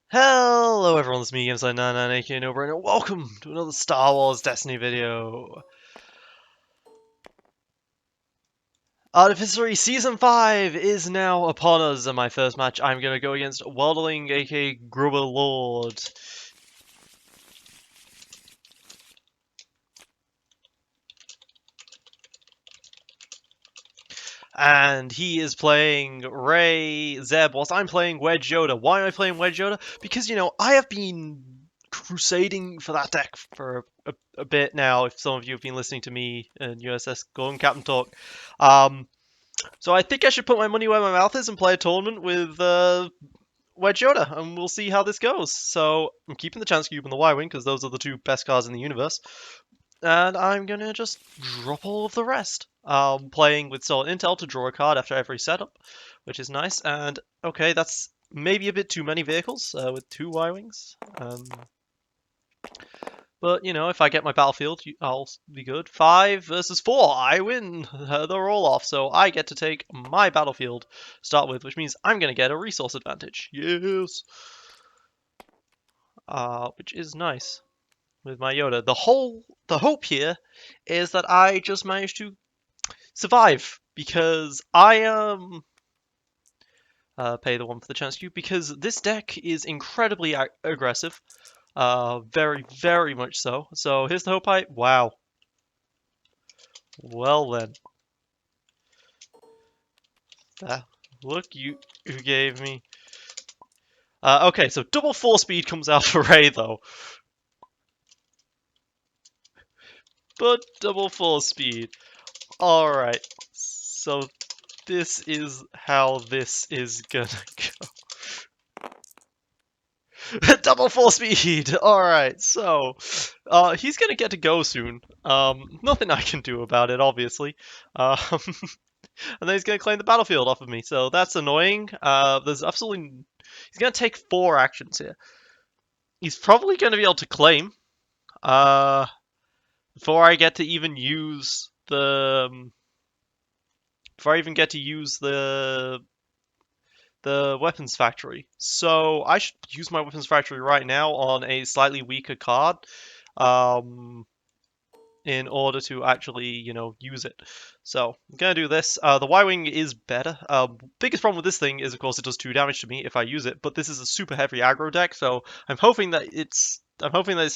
Hello everyone, it's me, Gameside99, aka Nobrainer, and welcome to another Star Wars Destiny video. Artificery Season 5 is now upon us, and my first match I'm gonna go against Wildling, aka Grubber Lord. And he is playing Rey Zeb whilst I'm playing Wedge Yoda. Why am I playing Wedge Yoda? Because, I have been crusading for that deck for a bit now, if some of you have been listening to me and USS Golden Captain talk. So I think I should put my money where my mouth is and play a tournament with Wedge Yoda, and we'll see how this goes. So I'm keeping the Chance Cube and the Y-Wing, because those are the two best cards in the universe. And I'm going to just drop all of the rest. Playing with Solid Intel to draw a card after every setup, which is nice. And, okay, that's maybe a bit too many vehicles with two Y-Wings. But, if I get my battlefield, I'll be good. 5 versus 4, I win the roll-off, so I get to take my battlefield to start with, which means I'm going to get a resource advantage. Yes! Which is nice with my Yoda. The hope here is that I just manage to survive, because I am... pay the one for the chance cube, because this deck is incredibly aggressive. Very, very much so. So here's the hope I... Wow. Well then. Look you who gave me. Okay, so double 4 speed comes out for Rey though. But double 4 speed. Alright. So this is how this is gonna go. Double 4 speed! Alright, so he's gonna get to go soon. Nothing I can do about it, obviously. And then he's going to claim the battlefield off of me, so that's annoying. There's absolutely... He's going to take 4 actions here. He's probably going to be able to claim before I get to even use the... Before I even get to use the weapons factory. So I should use my weapons factory right now on a slightly weaker card. In order to actually, use it. So I'm going to do this. The Y-Wing is better. Biggest problem with this thing is, of course, it does 2 damage to me if I use it, but this is a super heavy aggro deck, so I'm hoping that it's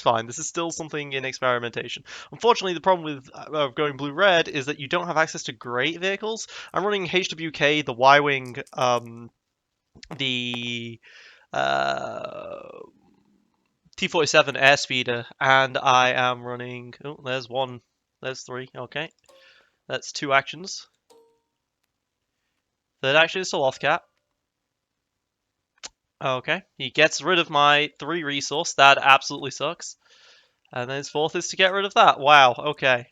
fine. This is still something in experimentation. Unfortunately, the problem with going blue-red is that you don't have access to great vehicles. I'm running HWK, the Y-Wing, the... T-47 airspeeder, and I am running... Oh, there's 1. There's 3. Okay. That's 2 actions. Third action is Slothcat. Okay. He gets rid of my 3 resource. That absolutely sucks. And then his 4th is to get rid of that. Wow, okay.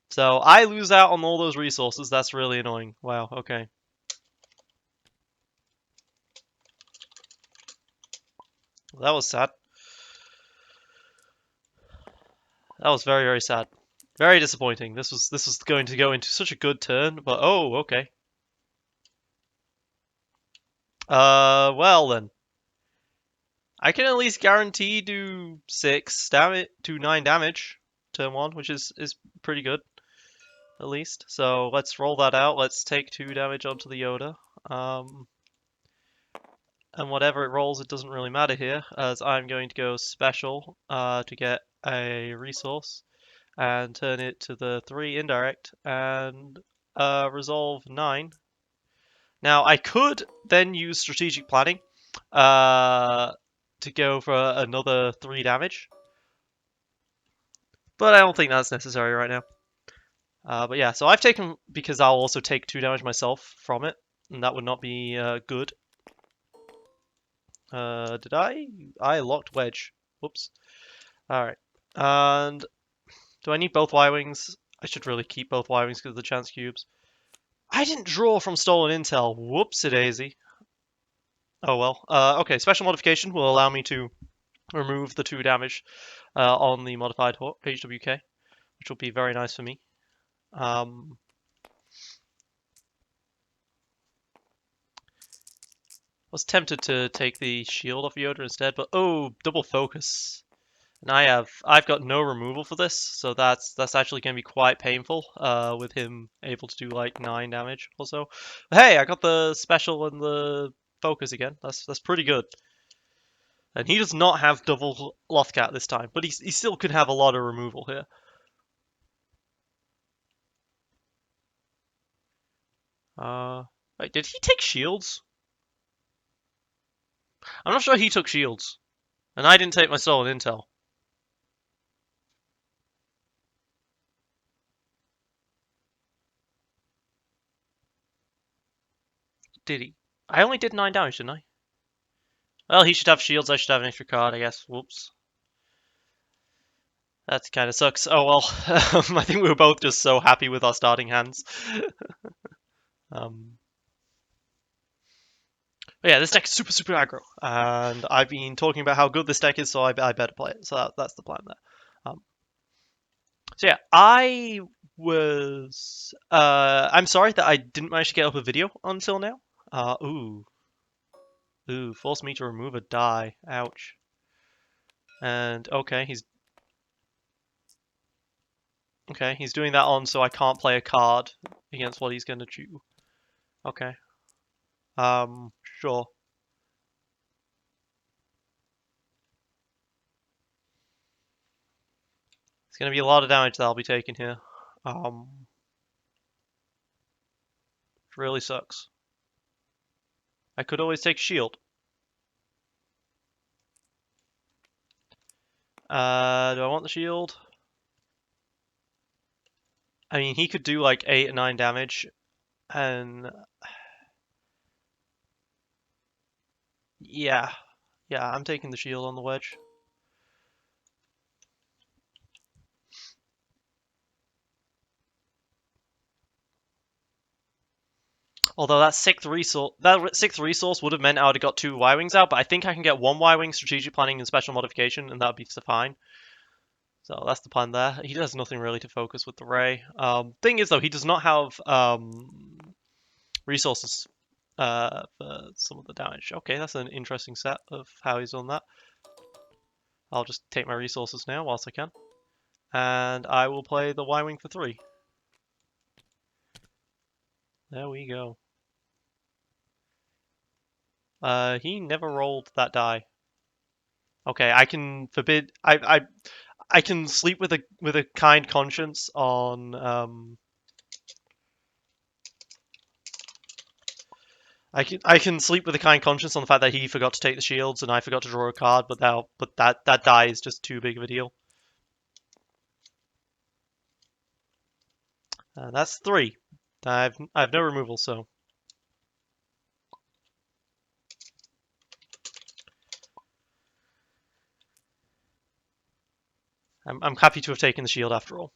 So I lose out on all those resources. That's really annoying. Wow, okay. That was sad. That was very, very sad. Very disappointing. This was going to go into such a good turn, but oh, okay. Well then. I can at least guarantee do 6 damage to 9 damage turn 1, which is pretty good, at least. So let's roll that out. Let's take 2 damage onto the Yoda. And whatever it rolls, it doesn't really matter here, as I'm going to go special to get a resource and turn it to the 3 indirect and resolve 9. Now I could then use strategic planning to go for another 3 damage, but I don't think that's necessary right now. But yeah, so I've taken, because I'll also take 2 damage myself from it, and that would not be good. Did I? I locked Wedge. Whoops. Alright. And do I need both Y-Wings? I should really keep both Y-Wings because of the chance cubes. I didn't draw from stolen intel. Whoopsie-daisy. Oh well. Okay, special modification will allow me to remove the 2 damage on the modified HWK, which will be very nice for me. Was tempted to take the shield off Yoda instead, but oh, double focus. And I've got no removal for this, so that's actually going to be quite painful. With him able to do like 9 damage or so. But hey, I got the special and the focus again. That's pretty good. And he does not have double Lothcat this time, but he still could have a lot of removal here. Wait, did he take shields? I'm not sure he took shields. And I didn't take my stolen intel. Did he? I only did 9 damage, didn't I? Well, he should have shields, I should have an extra card, I guess. Whoops. That kind of sucks. Oh well, I think we were both just so happy with our starting hands. um, but yeah, this deck is super, super aggro. And I've been talking about how good this deck is, so I better play it. So that's the plan there. So yeah, I'm sorry that I didn't manage to get up a video until now. Ooh. Forced me to remove a die. Ouch. And okay, he's doing that on so I can't play a card against what he's gonna chew. Okay. Sure. It's gonna be a lot of damage that I'll be taking here. It really sucks. I could always take shield. Do I want the shield? I mean, he could do like 8 or 9 damage, and yeah, I'm taking the shield on the wedge. Although that sixth resource would have meant I would have got 2 Y-Wings out, but I think I can get 1 Y-Wing strategic planning and special modification, and that would be fine. So that's the plan there. He does nothing really to focus with the Ray. Thing is, though, he does not have resources for some of the damage. Okay, that's an interesting set of how he's done that. I'll just take my resources now whilst I can. And I will play the Y-Wing for 3. There we go. He never rolled that die. Okay, I can forbid. I can sleep with a kind conscience on. I can sleep with a kind conscience on the fact that he forgot to take the shields and I forgot to draw a card, but that die is just too big of a deal. That's 3. I have no removal, so I'm happy to have taken the shield after all.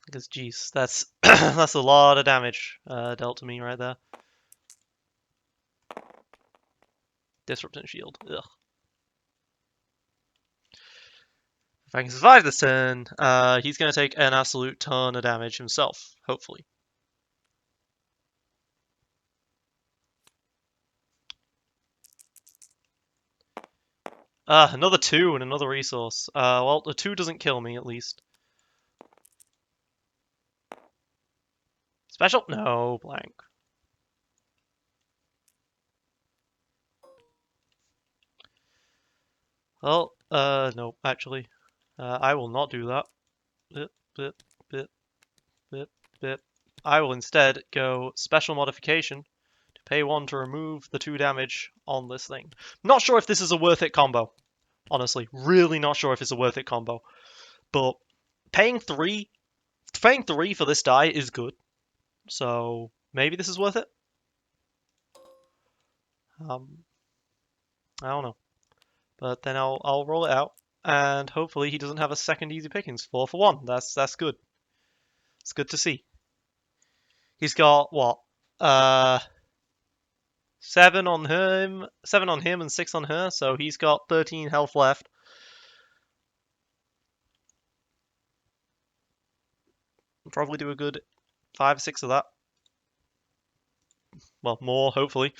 Because geez, that's that's a lot of damage dealt to me right there. Disrupting shield. Ugh. If I can survive this turn, he's going to take an absolute ton of damage himself, hopefully. Another 2 and another resource. Well, the 2 doesn't kill me, at least. Special? No, blank. Well, no, actually. I will not do that. Bip, bip, bip, bip, bip. I will instead go special modification to pay 1 to remove the 2 damage on this thing. Not sure if this is a worth it combo. Honestly, really not sure if it's a worth it combo. But paying 3 for this die is good. So maybe this is worth it. I don't know. But then I'll roll it out, and hopefully he doesn't have a second easy pickings. 4 for 1. That's good. It's good to see. He's got what? 7 on him, and 6 on her. So he's got 13 health left. Probably do a good 5 or 6 of that. well, more, hopefully.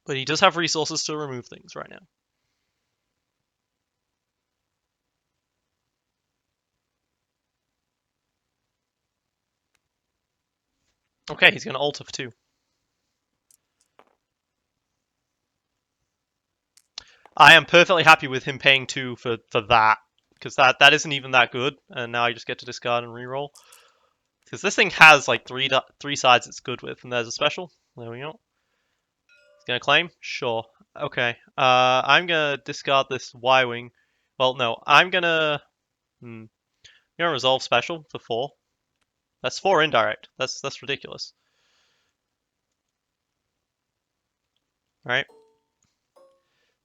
But he does have resources to remove things right now. Okay, he's going to alter for 2. I am perfectly happy with him paying 2 for that, because that isn't even that good, and now I just get to discard and reroll. Because this thing has like three sides it's good with, and there's a special. There we go. He's gonna claim? Sure. Okay. I'm gonna discard this Y-wing. Well, no, I'm gonna resolve special for 4. That's 4 indirect. That's ridiculous. Right.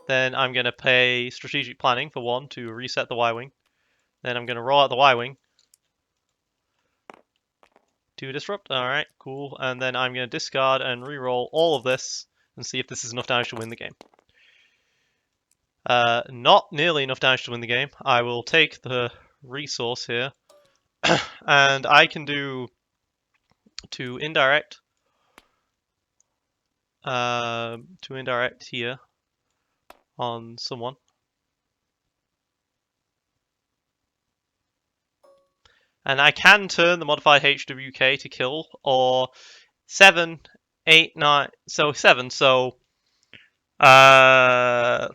Then I'm gonna pay strategic planning for 1 to reset the Y-wing. Then I'm gonna roll out the Y-wing to disrupt. Alright, cool. And then I'm going to discard and reroll all of this and see if this is enough damage to win the game. Not nearly enough damage to win the game. I will take the resource here and I can do 2 indirect. 2 indirect here on someone. And I can turn the modified HWK to kill, or 7, 8, 9, so 7, so 5.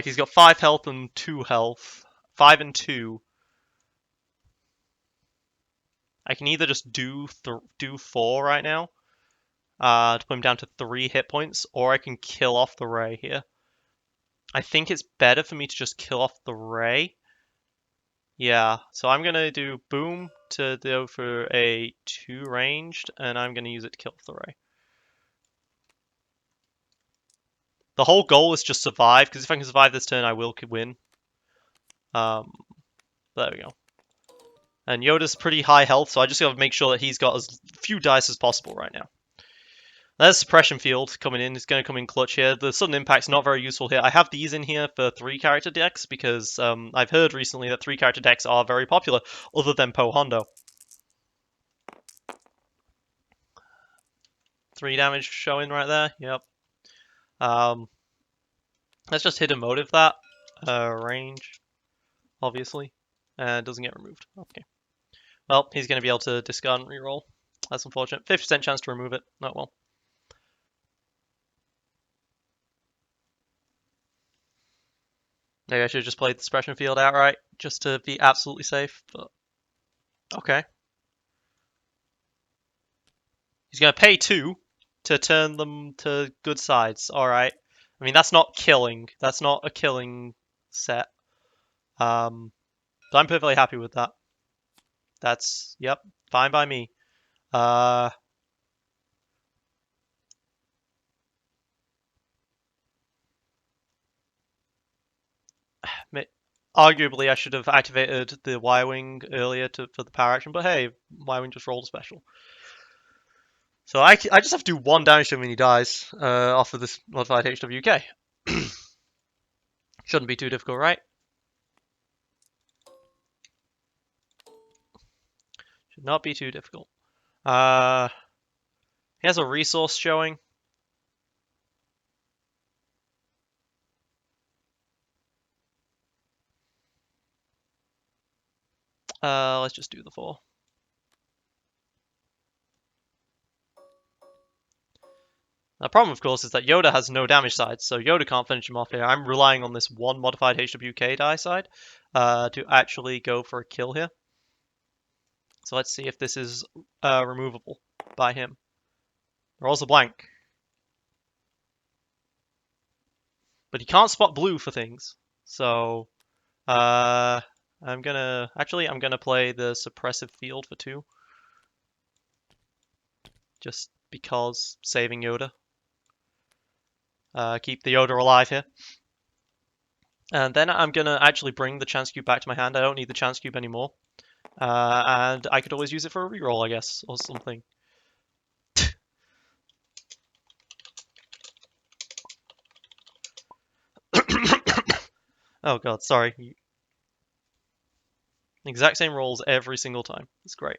He's got 5 health and 2 health. 5 and 2. I can either just do 4 right now, to put him down to 3 hit points, or I can kill off the Ray here. I think it's better for me to just kill off the Ray. Yeah, so I'm gonna do boom to go for a 2 ranged, and I'm gonna use it to kill off the Ray. The whole goal is just survive, because if I can survive this turn, I will win. There we go. And Yoda's pretty high health, so I just gotta make sure that he's got as few dice as possible right now. There's Suppression Field coming in. It's going to come in clutch here. The Sudden Impact's not very useful here. I have these in here for 3-character decks because I've heard recently that 3-character decks are very popular, other than Po Hondo. 3 damage showing right there. Yep. Let's just hidden motive that. Range, obviously. And it doesn't get removed. Okay. Well, he's going to be able to discard and reroll. That's unfortunate. 50% chance to remove it. Not well. Maybe I should have just played the Suppression Field outright, just to be absolutely safe, but... Okay. He's going to pay 2 to turn them to good sides. Alright. I mean, that's not killing. That's not a killing set. But I'm perfectly happy with that. That's, yep, fine by me. Arguably, I should have activated the Y-Wing earlier for the power action, but hey, Y-Wing just rolled a special. So I just have to do 1 damage to him when he dies off of this modified HWK. Shouldn't be too difficult, right? Should not be too difficult. He has a resource showing. Let's just do the 4. The problem, of course, is that Yoda has no damage sides, so Yoda can't finish him off here. I'm relying on this 1 modified HWK die side to actually go for a kill here. So let's see if this is removable by him. Rolls a blank. But he can't spot blue for things. So I'm gonna play the suppressive field for 2. Just because saving Yoda. Keep the Yoda alive here. And then I'm gonna actually bring the chance cube back to my hand. I don't need the chance cube anymore. And I could always use it for a reroll, I guess, or something. Oh god, sorry. Exact same rolls every single time. It's great.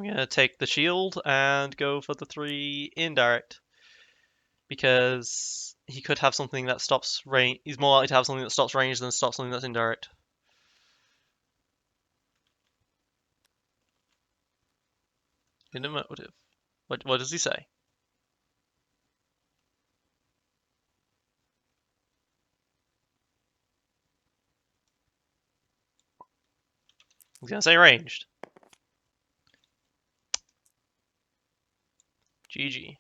gonna take the shield and go for the 3 indirect. Because he could have something that stops range. He's more likely to have something that stops range than stops something that's indirect. Hidden motive. What does he say? He's gonna say ranged. GG.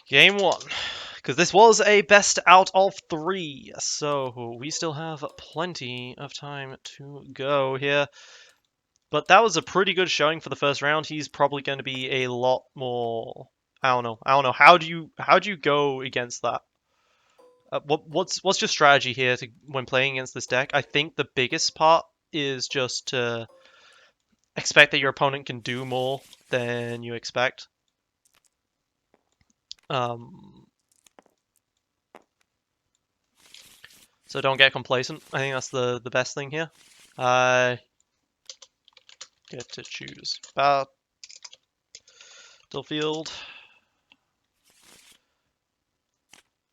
Game 1. Because this was a best out of 3, so we still have plenty of time to go here. But that was a pretty good showing for the first round. He's probably going to be a lot more. I don't know. How do you go against that? What's your strategy here when playing against this deck? I think the biggest part is just to expect that your opponent can do more than you expect. So don't get complacent. I think that's the best thing here. I get to choose battlefield.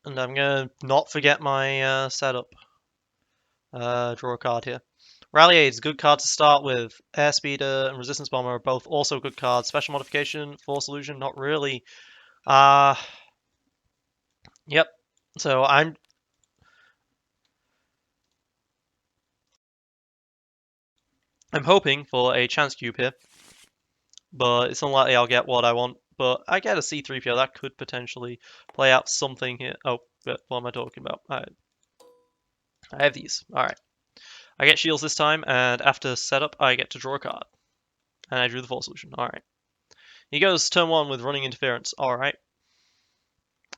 And I'm gonna not forget my setup. Draw a card here. Rally Aid is a good card to start with. Airspeeder and Resistance Bomber are both also good cards. Special Modification, Force Illusion, not really. Yep. So I'm hoping for a chance cube here, but it's unlikely I'll get what I want. But I get a C3PO that could potentially play out something here. Oh, but what am I talking about? I have these. All right. I get shields this time, and after setup, I get to draw a card, and I drew the Force Illusion. All right. He goes turn 1 with Running Interference. All right.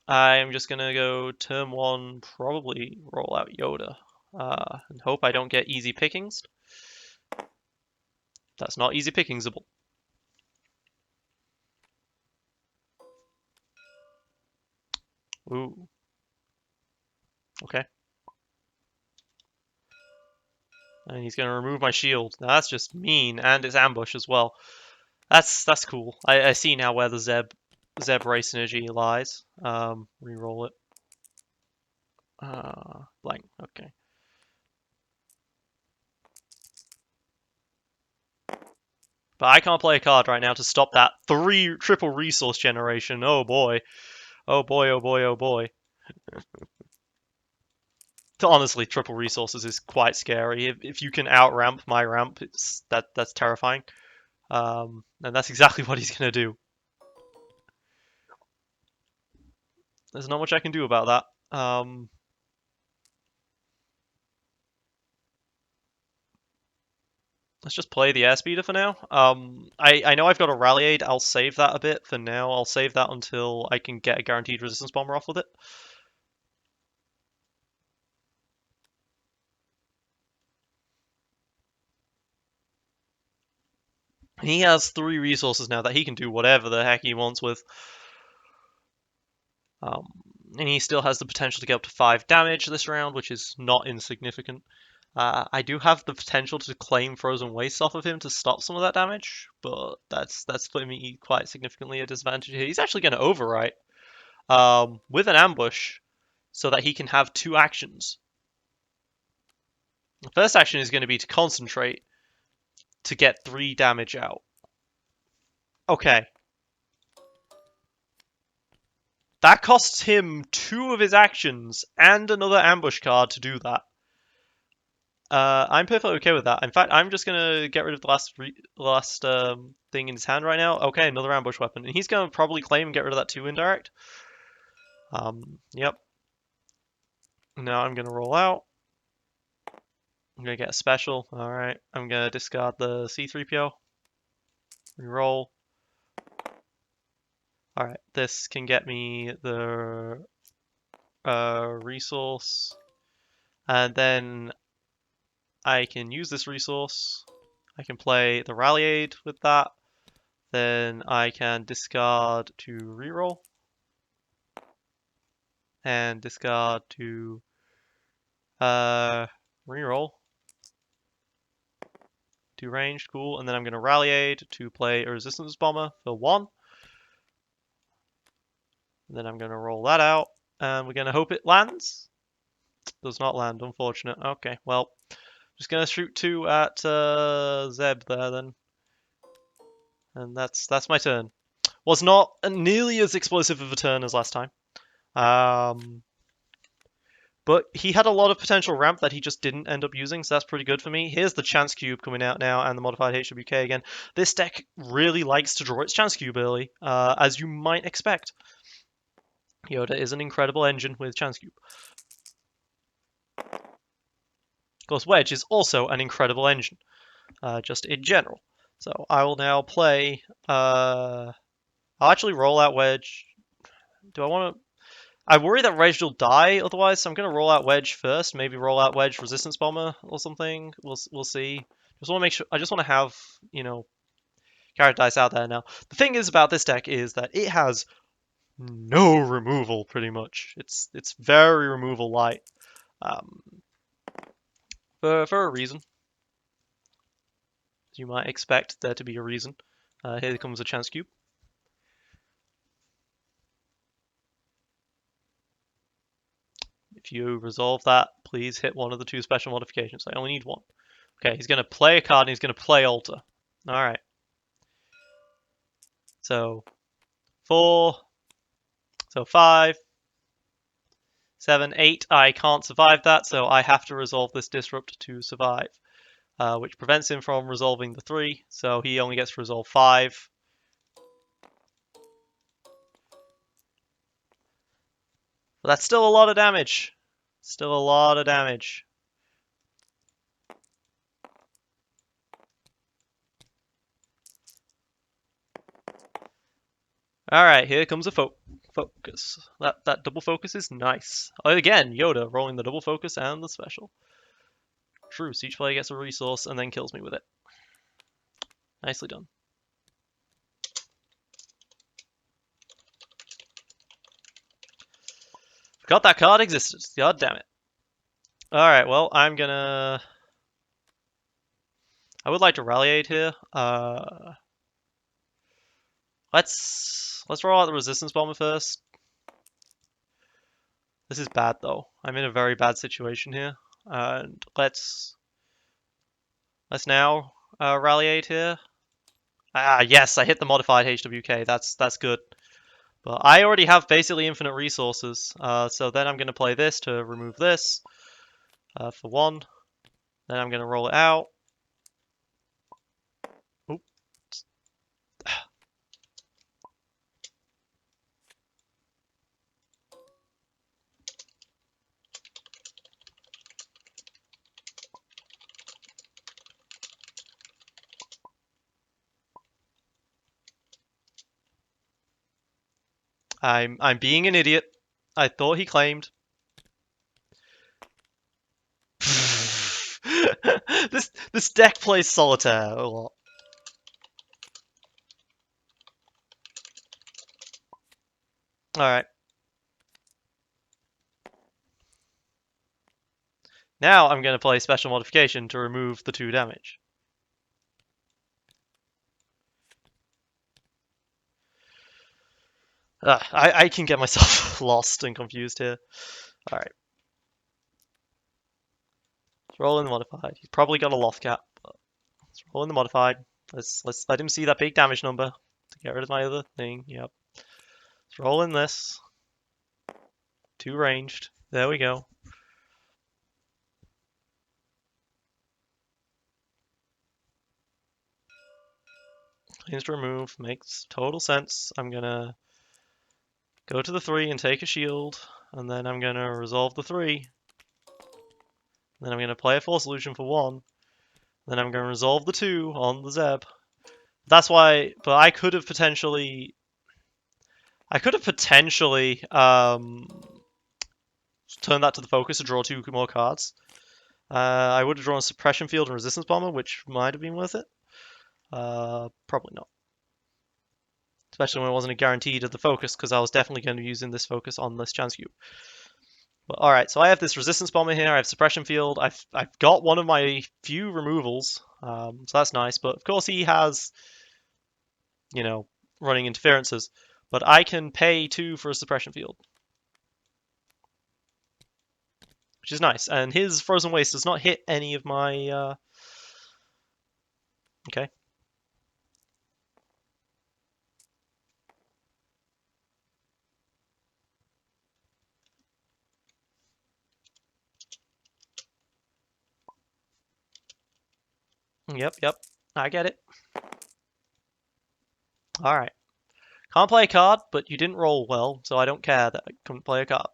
I'm just gonna go turn 1, probably roll out Yoda, and hope I don't get easy pickings. That's not easy pickingsable. Ooh. Okay. And he's gonna remove my shield. Now that's just mean, and it's ambush as well. That's cool. I see now where the Zeb Ray synergy lies. Reroll it. Blank. Okay. But I can't play a card right now to stop that triple resource generation. Oh boy. Oh boy, oh boy, oh boy. Honestly, triple resources is quite scary. If you can outramp my ramp, that's terrifying. And that's exactly what he's gonna do. There's not much I can do about that. Let's just play the airspeeder for now. I know I've got a rally aid. I'll save that a bit for now. I'll save that until I can get a guaranteed resistance bomber off with it. He has 3 resources now that he can do whatever the heck he wants with. And he still has the potential to get up to 5 damage this round, which is not insignificant. I do have the potential to claim Frozen Waste off of him to stop some of that damage, but that's putting me quite significantly at disadvantage here. He's actually going to overwrite with an ambush so that he can have 2 actions. The first action is going to be to concentrate to get 3 damage out. Okay. That costs him 2 of his actions and another ambush card to do that. I'm perfectly okay with that. In fact, I'm just gonna get rid of the last thing in his hand right now. Okay, another ambush weapon, and he's gonna probably claim and get rid of that 2 indirect. Yep. Now I'm gonna roll out. I'm gonna get a special. All right. I'm gonna discard the C3PO. Reroll. All right. This can get me the resource, and then I can use this resource. I can play the Rally Aid with that. Then I can discard to reroll. And discard to reroll. 2 ranged, cool. And then I'm going to rally aid to play a resistance bomber for 1. And then I'm going to roll that out, and we're going to hope it lands. Does not land, unfortunate. Okay, well, just going to shoot 2 at Zeb there then. And that's my turn. Was not nearly as explosive of a turn as last time. But he had a lot of potential ramp that he just didn't end up using, so that's pretty good for me. Here's the chance cube coming out now, and the modified HWK again. This deck really likes to draw its chance cube early, as you might expect. Yoda is an incredible engine with chance cube. Of course, Wedge is also an incredible engine, just in general. So I will now play... I'll actually roll out Wedge. Do I want to... I worry that Wedge will die otherwise, so I'm going to roll out Wedge first. Maybe roll out Wedge Resistance Bomber or something. We'll see. Just want to make sure. I just want to have, you know, character dice out there now. The thing is about this deck is that it has no removal, pretty much. It's very removal light, for a reason. As you might expect there to be a reason. Here comes a chance cube. If you resolve that, please hit one of the 2 special modifications. I only need 1. Okay, he's going to play a card and he's going to play Alter. Alright. So, 4. So 5. 7, 8. I can't survive that, so I have to resolve this Disrupt to survive. Which prevents him from resolving the 3, so he only gets to resolve 5. But that's still a lot of damage. Still a lot of damage. Alright, here comes a focus. That double focus is nice. Again, Yoda rolling the double focus and the special. True, so each player gets a resource and then kills me with it. Nicely done. Forgot that card existed. God damn it. Alright, well, I'm gonna... I would like to rally aid here. Let's roll out the resistance bomber first. This is bad though. I'm in a very bad situation here. And let's now rally aid here. Ah, yes, I hit the modified HWK. That's good. But I already have basically infinite resources. So then I'm going to play this to remove this for 1. Then I'm going to roll it out. Oops. I'm being an idiot. I thought he claimed. This deck plays solitaire a lot. Alright. Now I'm going to play special modification to remove the 2 damage. I can get myself lost and confused here. Alright. Let's roll in the modified. He's probably got a loft cap, but let's roll in the modified. Let's let him see that big damage number to get rid of my other thing. Yep. Let's roll in this. 2 ranged. There we go. Cleans to remove. Makes total sense. I'm gonna go to the 3 and take a shield, and then I'm gonna resolve the 3. Then I'm gonna play a Force Solution for 1. Then I'm gonna resolve the 2 on the Zeb. That's why, but I could have potentially turned that to the focus to draw 2 more cards. I would have drawn a Suppression Field and Resistance Bomber, which might have been worth it. Probably not. Especially when it wasn't a guarantee to the focus, because I was definitely going to be using this focus on this chance cube. But alright, so I have this Resistance Bomber here, I have Suppression Field, I've got one of my few removals. So that's nice. But of course he has, you know, running interferences. But I can pay 2 for a suppression field, which is nice. And his Frozen Waste does not hit any of my... Okay. Yep. I get it. Alright. Can't play a card, but you didn't roll well, so I don't care that I couldn't play a card.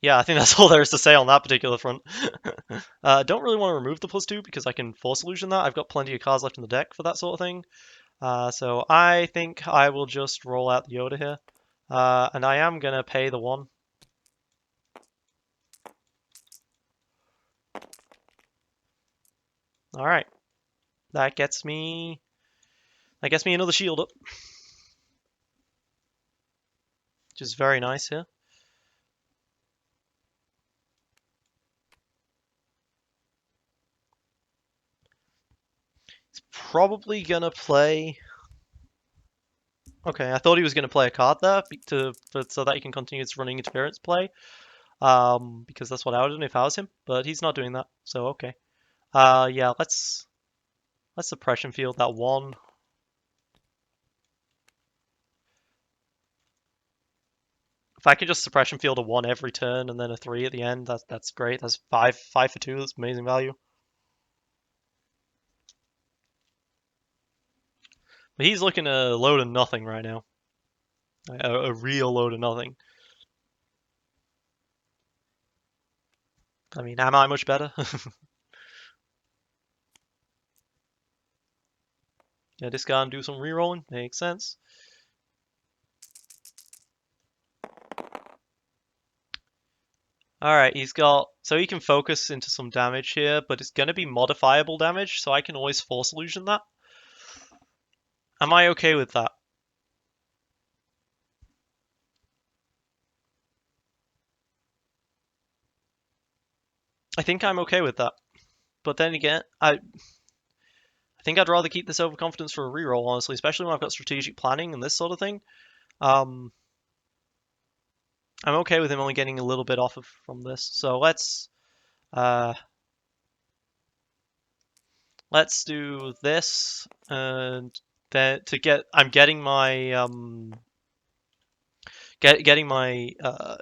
Yeah, I think that's all there is to say on that particular front. Don't really want to remove the +2 because I can Force Illusion that. I've got plenty of cards left in the deck for that sort of thing. So I think I will just roll out the Yoda here. And I am going to pay the 1. Alright. That gets me another shield up. Which is very nice here. He's probably gonna play... Okay, I thought he was gonna play a card there so that he can continue his running interference play. Because that's what I would have done if I was him, but he's not doing that, so okay. Yeah, let's suppression field that 1. If I could just suppression field a 1 every turn and then a 3 at the end, that's great. That's 5 for 2. That's amazing value. But he's looking a load of nothing right now. A real load of nothing. I mean, am I much better? Yeah, discard and do some rerolling. Makes sense. Alright, he's got... So he can focus into some damage here, but it's going to be modifiable damage, so I can always Force Illusion that. Am I okay with that? I think I'm okay with that. But then again, I think I'd rather keep this overconfidence for a reroll, honestly, especially when I've got strategic planning and this sort of thing. I'm okay with him only getting a little bit off from this. So let's do this, and then I'm getting my getting my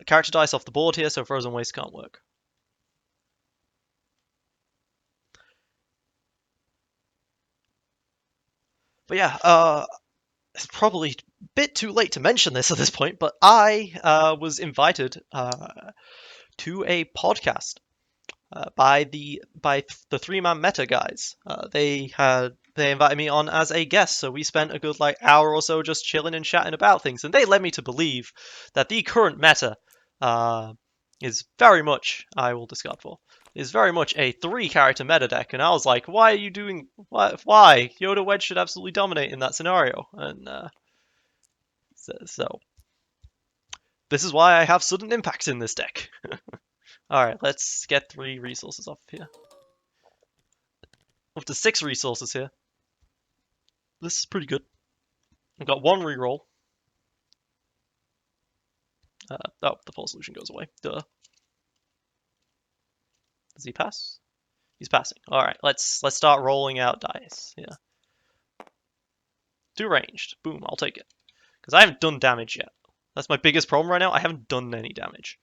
character dice off the board here, so Frozen Waste can't work. But yeah, it's probably a bit too late to mention this at this point, but I was invited to a podcast by the 3-man meta guys. They invited me on as a guest, so we spent a good hour or so just chilling and chatting about things, and they led me to believe that the current meta is very much, I will discard for, is very much a 3-character meta deck, and I was like, why are you doing, why? Yoda Wedge should absolutely dominate in that scenario, and so this is why I have sudden impact in this deck. Alright, let's get 3 resources off here. Up to 6 resources here. This is pretty good. I've got 1 reroll. Oh, the Force Solution goes away. Duh. Does he pass? He's passing. Alright, let's start rolling out dice. Yeah. 2 ranged. Boom, I'll take it. Because I haven't done damage yet. That's my biggest problem right now. I haven't done any damage.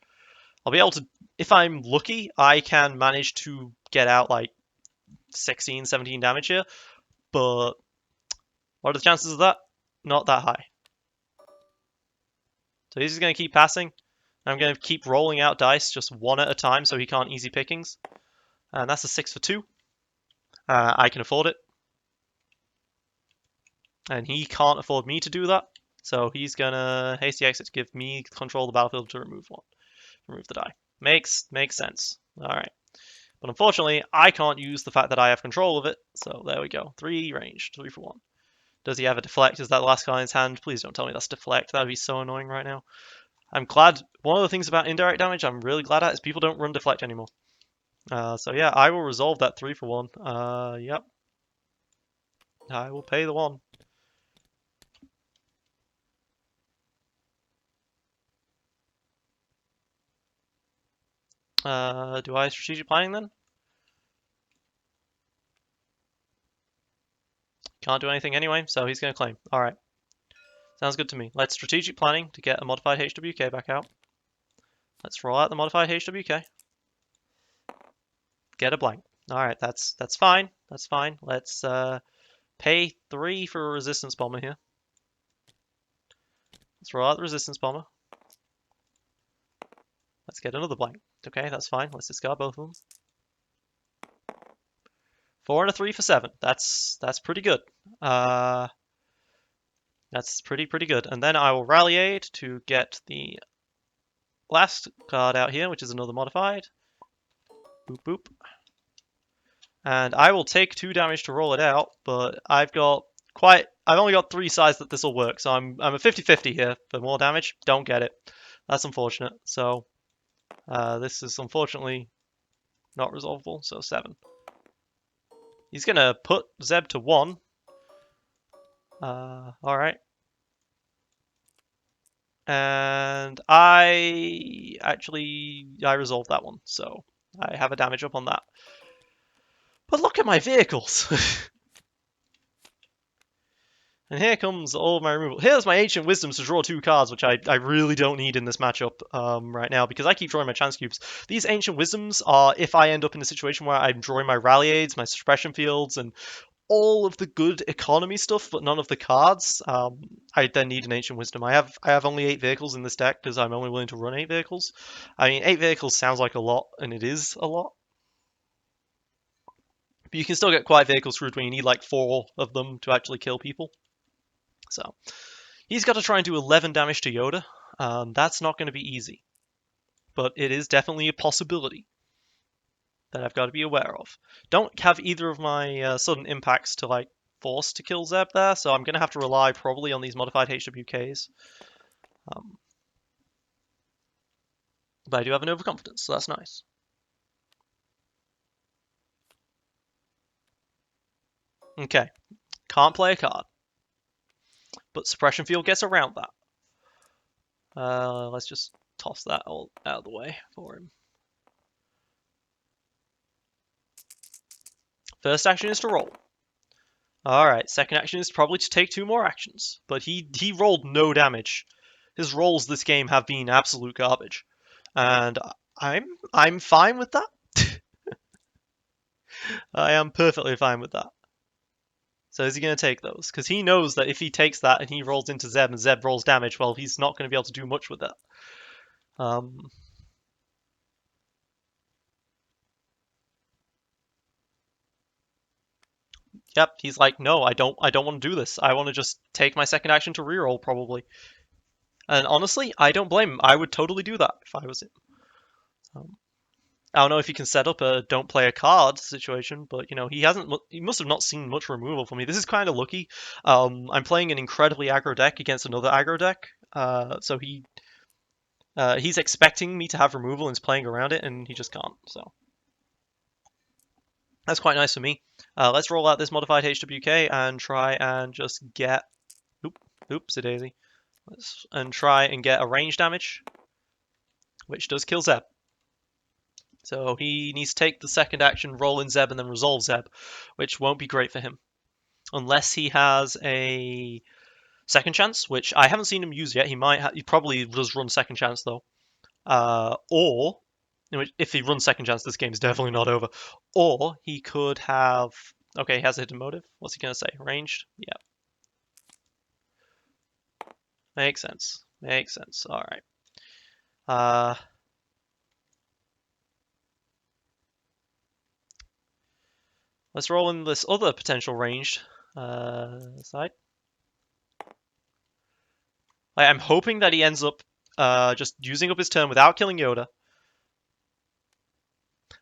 I'll be able to, if I'm lucky, I can manage to get out 16, 17 damage here. But what are the chances of that? Not that high. So he's just going to keep passing. I'm going to keep rolling out dice just 1 at a time so he can't easy pickings. And that's a 6 for 2. I can afford it. And he can't afford me to do that. So he's going to hasty exit to give me control of the battlefield to remove the die. Makes sense. Alright. But unfortunately, I can't use the fact that I have control of it. So there we go. 3 ranged. 3 for 1. Does he have a deflect? Is that the last card in his hand? Please don't tell me that's deflect. That would be so annoying right now. I'm glad. One of the things about indirect damage I'm really glad at is people don't run deflect anymore. So yeah, I will resolve that 3 for 1. Yep. I will pay the 1. Do I strategic planning then? Can't do anything anyway, so he's going to claim. Alright. Sounds good to me. Let's strategic planning to get a modified HWK back out. Let's roll out the modified HWK. Get a blank. Alright, that's fine. That's fine. Let's pay 3 for a resistance bomber here. Let's roll out the resistance bomber. Let's get another blank. Okay, that's fine. Let's discard both of them. 4 and a 3 for 7. That's pretty good. That's pretty good. And then I will rally aid to get the last card out here, which is another modified. Boop boop. And I will take 2 damage to roll it out, but I've only got 3 sides that this will work, so I'm a 50-50 here for more damage. Don't get it. That's unfortunate. So this is unfortunately not resolvable, so 7. He's gonna put Zeb to 1. Alright. And I resolved that one, so I have a damage up on that. But look at my vehicles! And here comes all of my removal. Here's my Ancient Wisdoms to draw 2 cards, which I really don't need in this matchup right now, because I keep drawing my Chance Cubes. These Ancient Wisdoms are if I end up in a situation where I'm drawing my Rally Aids, my Suppression Fields, and all of the good economy stuff, but none of the cards. I then need an Ancient Wisdom. I have only 8 vehicles in this deck, because I'm only willing to run 8 vehicles. I mean, 8 vehicles sounds like a lot, and it is a lot. But you can still get quiet vehicles screwed when you need like 4 of them to actually kill people. So he's got to try and do 11 damage to Yoda. That's not going to be easy, but it is definitely a possibility that I've got to be aware of. Don't have either of my sudden impacts to like force to kill Zeb there, so I'm going to have to rely probably on these modified HWKs. But I do have an overconfidence, so that's nice. Okay, can't play a card, but Suppression Field gets around that. Let's just toss that all out of the way for him. First action is to roll. Alright, second action is probably to take 2 more actions, but he rolled no damage. His rolls this game have been absolute garbage, and I'm fine with that. I am perfectly fine with that. So is he going to take those? Because he knows that if he takes that and he rolls into Zeb and Zeb rolls damage, well, he's not going to be able to do much with that. Yep, he's like, no, I don't want to do this. I want to just take my second action to reroll, probably. And honestly, I don't blame him. I would totally do that if I was him. I don't know if he can set up a don't play a card situation, but you know he must have not seen much removal from me. This is kind of lucky. I'm playing an incredibly aggro deck against another aggro deck, so he's expecting me to have removal and is playing around it, and he just can't. So that's quite nice for me. Let's roll out this modified HWK and try and just get oopsie daisy, and try and get a range damage, which does kill Zeb. So he needs to take the second action, roll in Zeb, and then resolve Zeb, which won't be great for him. Unless he has a second chance, which I haven't seen him use yet. He probably does run second chance, though. Or, if he runs second chance, this game's definitely not over. Or he could have... Okay, he has a hidden motive. What's he going to say? Ranged? Yeah. Makes sense. Makes sense. Alright. Let's roll in this other potential ranged side. I'm hoping that he ends up just using up his turn without killing Yoda.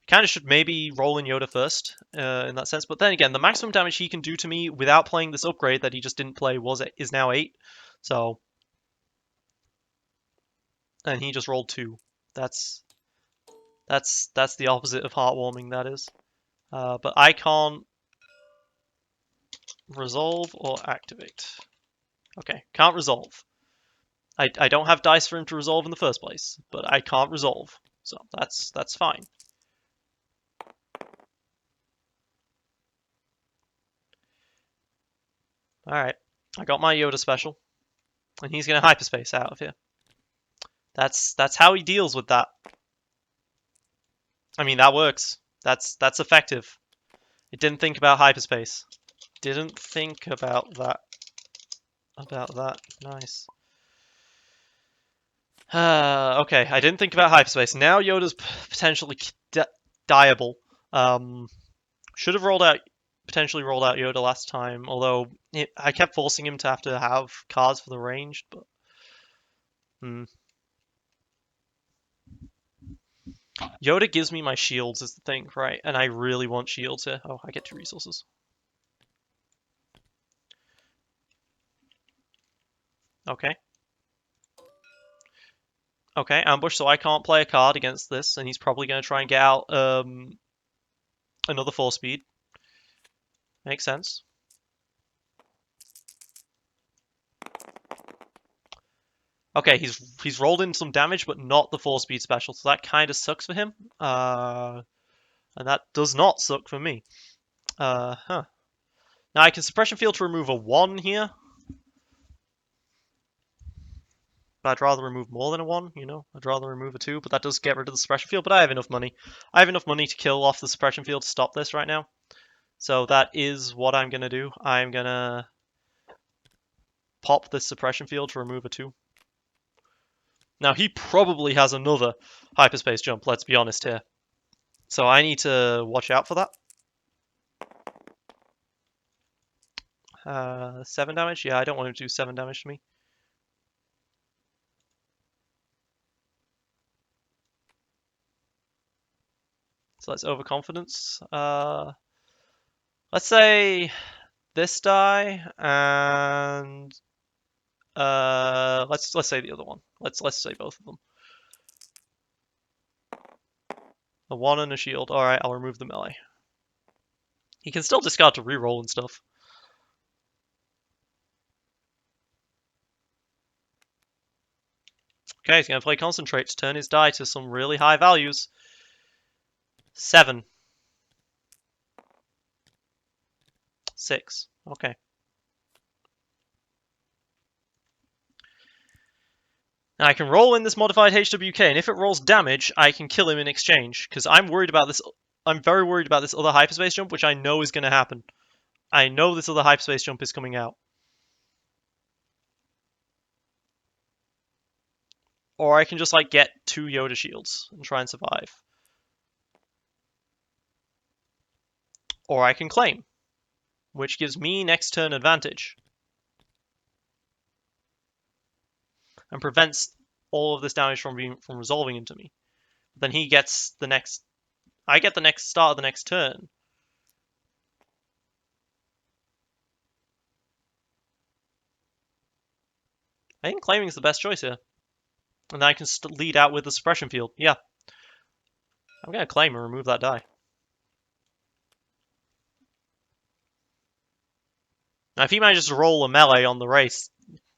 Kind of should maybe roll in Yoda first, in that sense. But then again, the maximum damage he can do to me without playing this upgrade that he just didn't play is now 8. So, and he just rolled 2. That's the opposite of heartwarming. That is. But I can't resolve or activate. Okay, can't resolve. I don't have dice for him to resolve in the first place, but I can't resolve, so that's fine. Alright, I got my Yoda special, and he's gonna hyperspace out of here. That's how he deals with that. I mean, that works. That's effective. It didn't think about hyperspace. Didn't think about that. Nice. Okay, I didn't think about hyperspace. Now Yoda's potentially diable. Should have potentially rolled out Yoda last time, although I kept forcing him to have cards for the ranged, but... Yoda gives me my shields is the thing, right? And I really want shields here. Oh, I get 2 resources. Okay. Okay, ambush, so I can't play a card against this, and he's probably going to try and get out another 4-speed. Makes sense. Okay, he's rolled in some damage, but not the 4-speed special, so that kind of sucks for him. And that does not suck for me. Now I can suppression field to remove a 1 here. But I'd rather remove more than a 1, you know? I'd rather remove a 2, but that does get rid of the suppression field, but I have enough money. I have enough money to kill off the suppression field to stop this right now. So that is what I'm going to do. I'm going to pop this suppression field to remove a 2. Now, he probably has another hyperspace jump, let's be honest here. So I need to watch out for that. 7 damage? Yeah, I don't want him to do 7 damage to me. So let's overconfidence. Let's say this die, and let's say the other one. Let's say both of them. A 1 and a shield. Alright, I'll remove the melee. He can still discard to reroll and stuff. Okay, he's going to play Concentrate to turn his die to some really high values. 7. 6. Okay. Now I can roll in this modified HWK, and if it rolls damage, I can kill him in exchange, because I'm worried about this. I'm very worried about this other hyperspace jump, which I know is going to happen. I know this other hyperspace jump is coming out. Or I can just, like, get 2 Yoda shields and try and survive. Or I can claim, which gives me next turn advantage. And prevents all of this damage from resolving into me. Then he gets the next... I get the next start of the next turn. I think claiming is the best choice here. And then I can lead out with the suppression field. Yeah. I'm going to claim and remove that die. Now, if he manages to roll a melee on the race,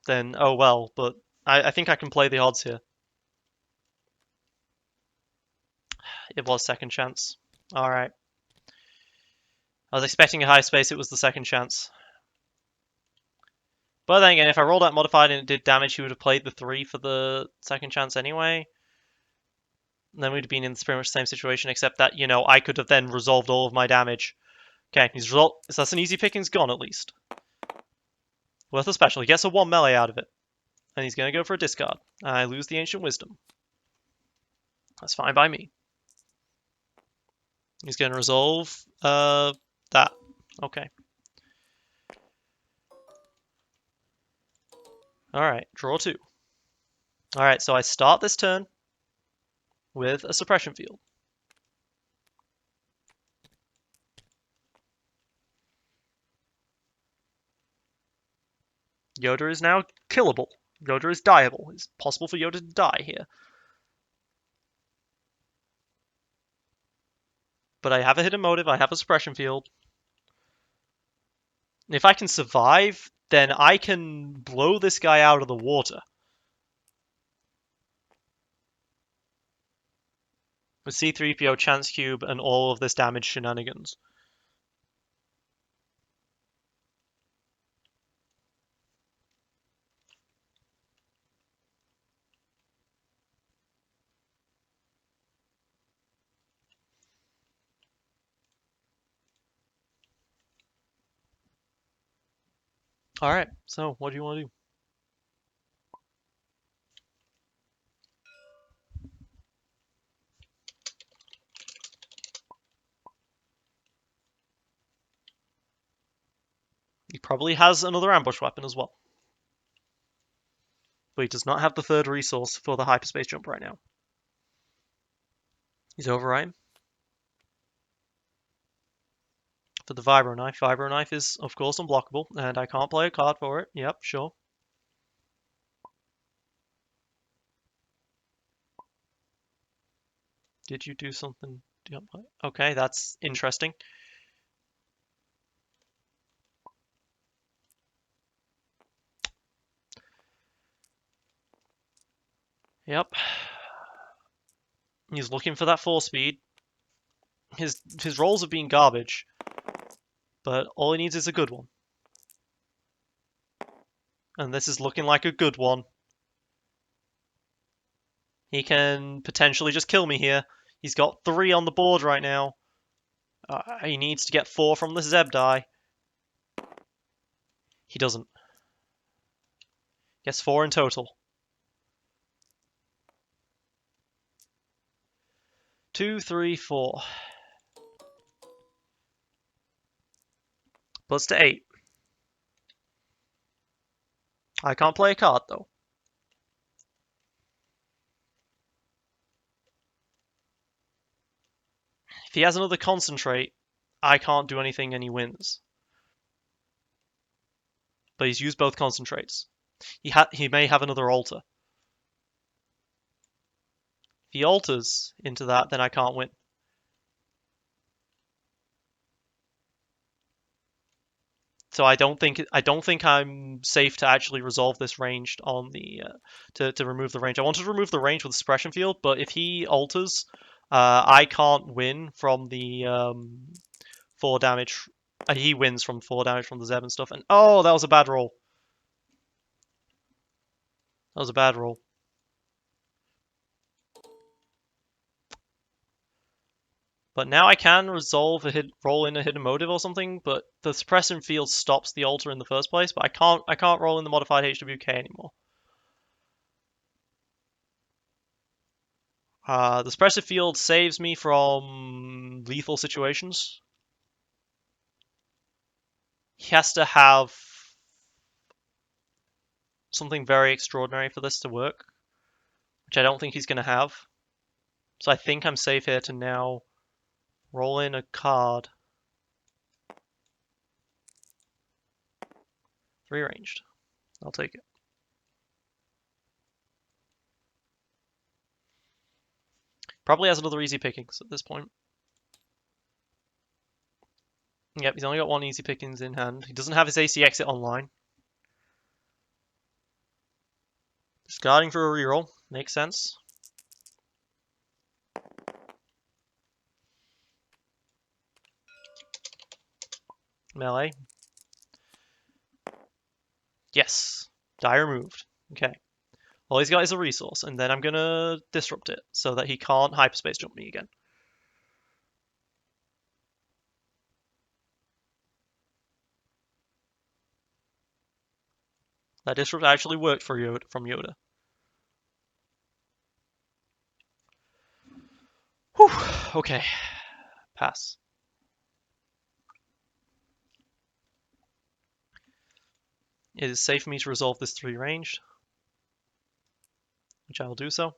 then oh well, but I think I can play the odds here. It was second chance. Alright. I was expecting a high space, it was the second chance. But then again, if I rolled out modified and it did damage, he would have played the 3 for the second chance anyway. And then we'd have been in pretty much the same situation, except that, you know, I could have then resolved all of my damage. Okay, so that's an easy pickings gone, at least. Worth a special. He gets a 1 melee out of it. And he's going to go for a discard. I lose the Ancient Wisdom. That's fine by me. He's going to resolve that. Okay. Alright, draw 2. Alright, so I start this turn with a suppression field. Yoda is now killable. Yoda is dieable. It's possible for Yoda to die here. But I have a hidden motive, I have a suppression field. If I can survive, then I can blow this guy out of the water. With C-3PO, Chance Cube, and all of this damage shenanigans. Alright, so what do you want to do? He probably has another ambush weapon as well. But he does not have the third resource for the hyperspace jump right now. He's overriding. For the Vibro Knife. Vibro Knife is, of course, unblockable, and I can't play a card for it. Yep, sure. Did you do something? Okay, that's interesting. Yep. He's looking for that 4 speed. His rolls have been garbage, but all he needs is a good one. And this is looking like a good one. He can potentially just kill me here. He's got 3 on the board right now. He needs to get 4 from the Zeb die. He doesn't. Gets 4 in total. 2, 3, 4. Plus to 8. I can't play a card though. If he has another concentrate, I can't do anything and he wins. But he's used both concentrates. He may have another alter. If he alters into that, then I can't win. So I don't think I'm safe to actually resolve this ranged on the to remove the range. I wanted to remove the range with the suppression field, but if he alters, I can't win from the 4 damage. He wins from 4 damage from the Zeb and stuff. And oh, that was a bad roll. That was a bad roll. But now I can resolve roll in a hidden motive or something, but the suppression field stops the alter in the first place, but I can't roll in the modified HWK anymore. The suppressive field saves me from lethal situations. He has to have something very extraordinary for this to work, which I don't think he's going to have. So I think I'm safe here to now roll in a card. 3 ranged. I'll take it. Probably has another easy pickings at this point. Yep, he's only got 1 easy pickings in hand. He doesn't have his AC exit online. Discarding for a reroll. Makes sense. Melee. Yes. Die removed. Okay. All he's got is a resource, and then I'm gonna disrupt it so that he can't hyperspace jump me again. That disrupt actually worked for Yoda, from Yoda. Whew. Okay. Pass. It is safe for me to resolve this 3 ranged, which I will do so.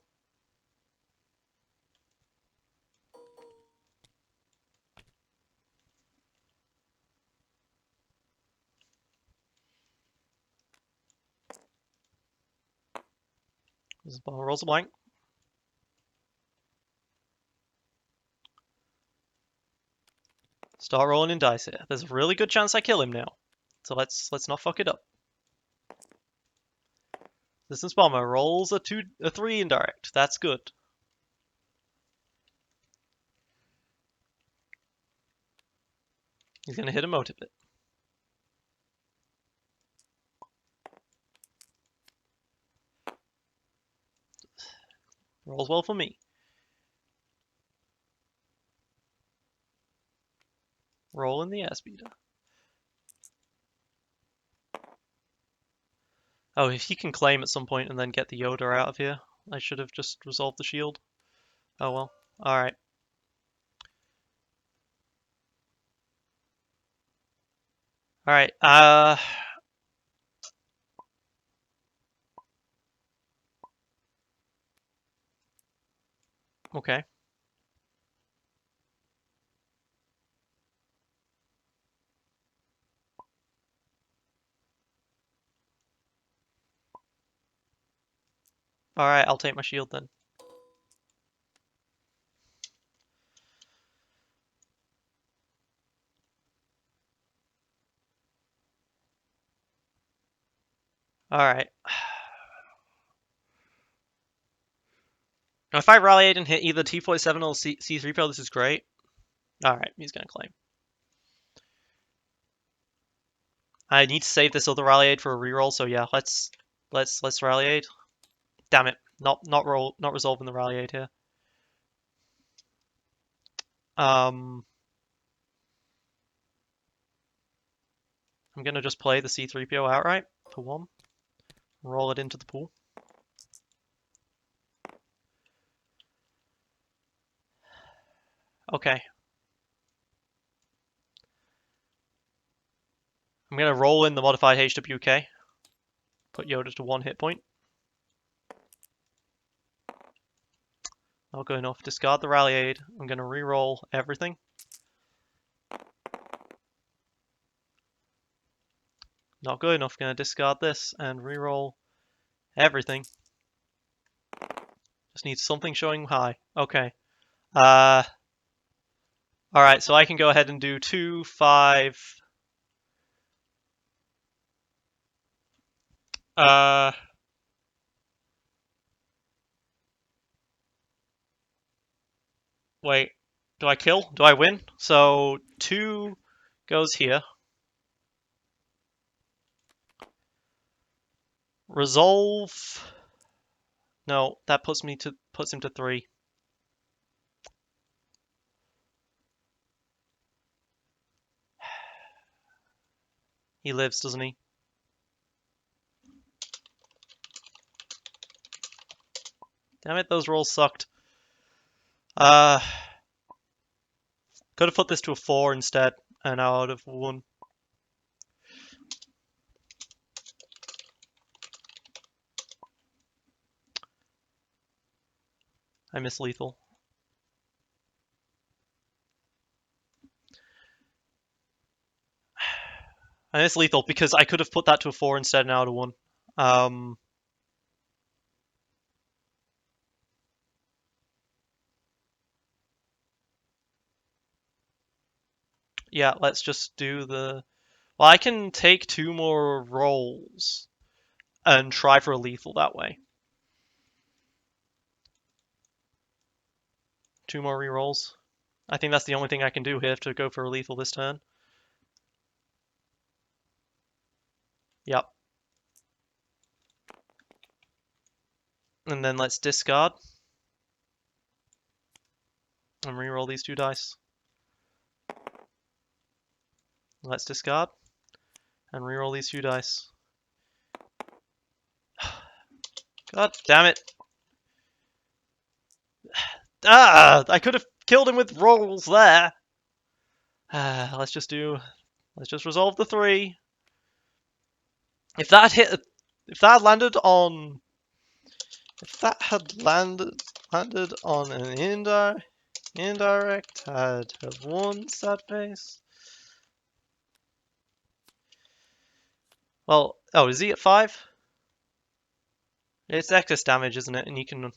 This bomber rolls a blank. Start rolling in dice here. There's a really good chance I kill him now. So let's not fuck it up. Distance bomber rolls a 3 indirect. That's good. He's gonna hit a motive bit. Rolls well for me. Roll in the ass beater. Oh, if he can claim at some point and then get the Yoda out of here, I should have just resolved the shield. Oh well. Alright. Alright, okay. Alright, I'll take my shield then. Alright. If I rally 8 and hit either T-47 or C-3PO, this is great. Alright, he's gonna claim. I need to save this other rally aid for a reroll, so yeah, let's rally aid. Damn it, not resolving the rally aid here. I'm gonna just play the C-3PO outright for 1. Roll it into the pool. Okay. I'm gonna roll in the modified HWK. Put Yoda to 1 hit point. Not good enough. Discard the rally aid. I'm gonna re-roll everything. Not good enough. Gonna discard this and re-roll everything. Just need something showing high. Okay. Alright, so I can go ahead and do 2, 5. Wait. Do I kill? Do I win? So 2 goes here. Resolve. No, that puts him to 3. He lives, doesn't he? Damn it, those rolls sucked. Could have put this to a 4 instead, and I would have won. I miss lethal. I miss lethal because I could have put that to a 4 instead and I would have won. Yeah, let's just do the... Well, I can take 2 more rolls and try for a lethal that way. 2 more rerolls. I think that's the only thing I can do here to go for a lethal this turn. Yep. And then let's discard. And reroll these 2 dice. Let's discard. And reroll these 2 dice. God damn it. Ah! I could have killed him with rolls there. Let's just resolve the 3. If that had landed on an indirect, I'd have won that base. Well, oh, is he at 5? It's excess damage, isn't it? And you can.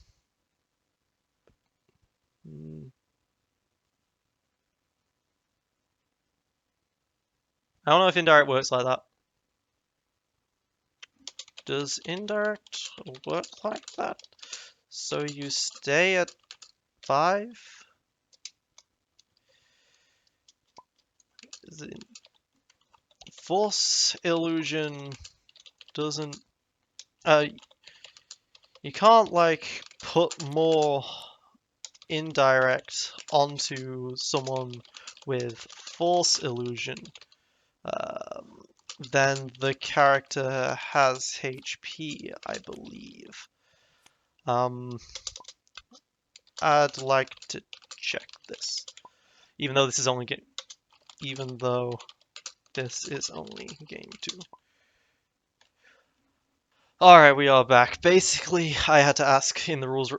I don't know if indirect works like that. Does indirect work like that? So you stay at 5? Force illusion doesn't. You can't like put more indirect onto someone with force illusion. Um, then the character has HP, I believe. I'd like to check this, even though this is only game. Even though this is only game 2. Alright, we are back. Basically, I had to ask in the rules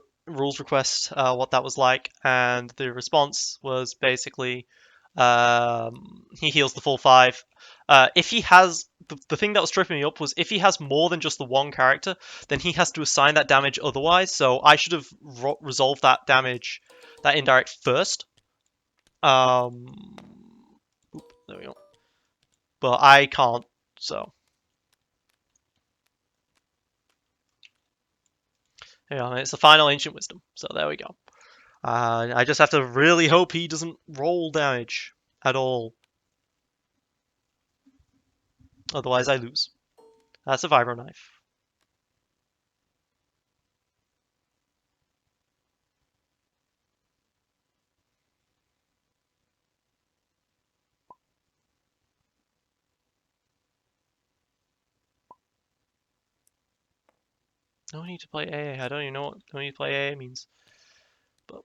request what that was like, and the response was basically he heals the full 5. If he has the thing that was tripping me up was if he has more than just the one character, then he has to assign that damage otherwise. So I should have resolved that damage, that indirect first. Oop, there we go. But I can't, so. Yeah, it's the final ancient wisdom. So there we go. I just have to really hope he doesn't roll damage at all. Otherwise, I lose. That's a vibro knife. No need to play AA. I don't even know what no need to play AA means. But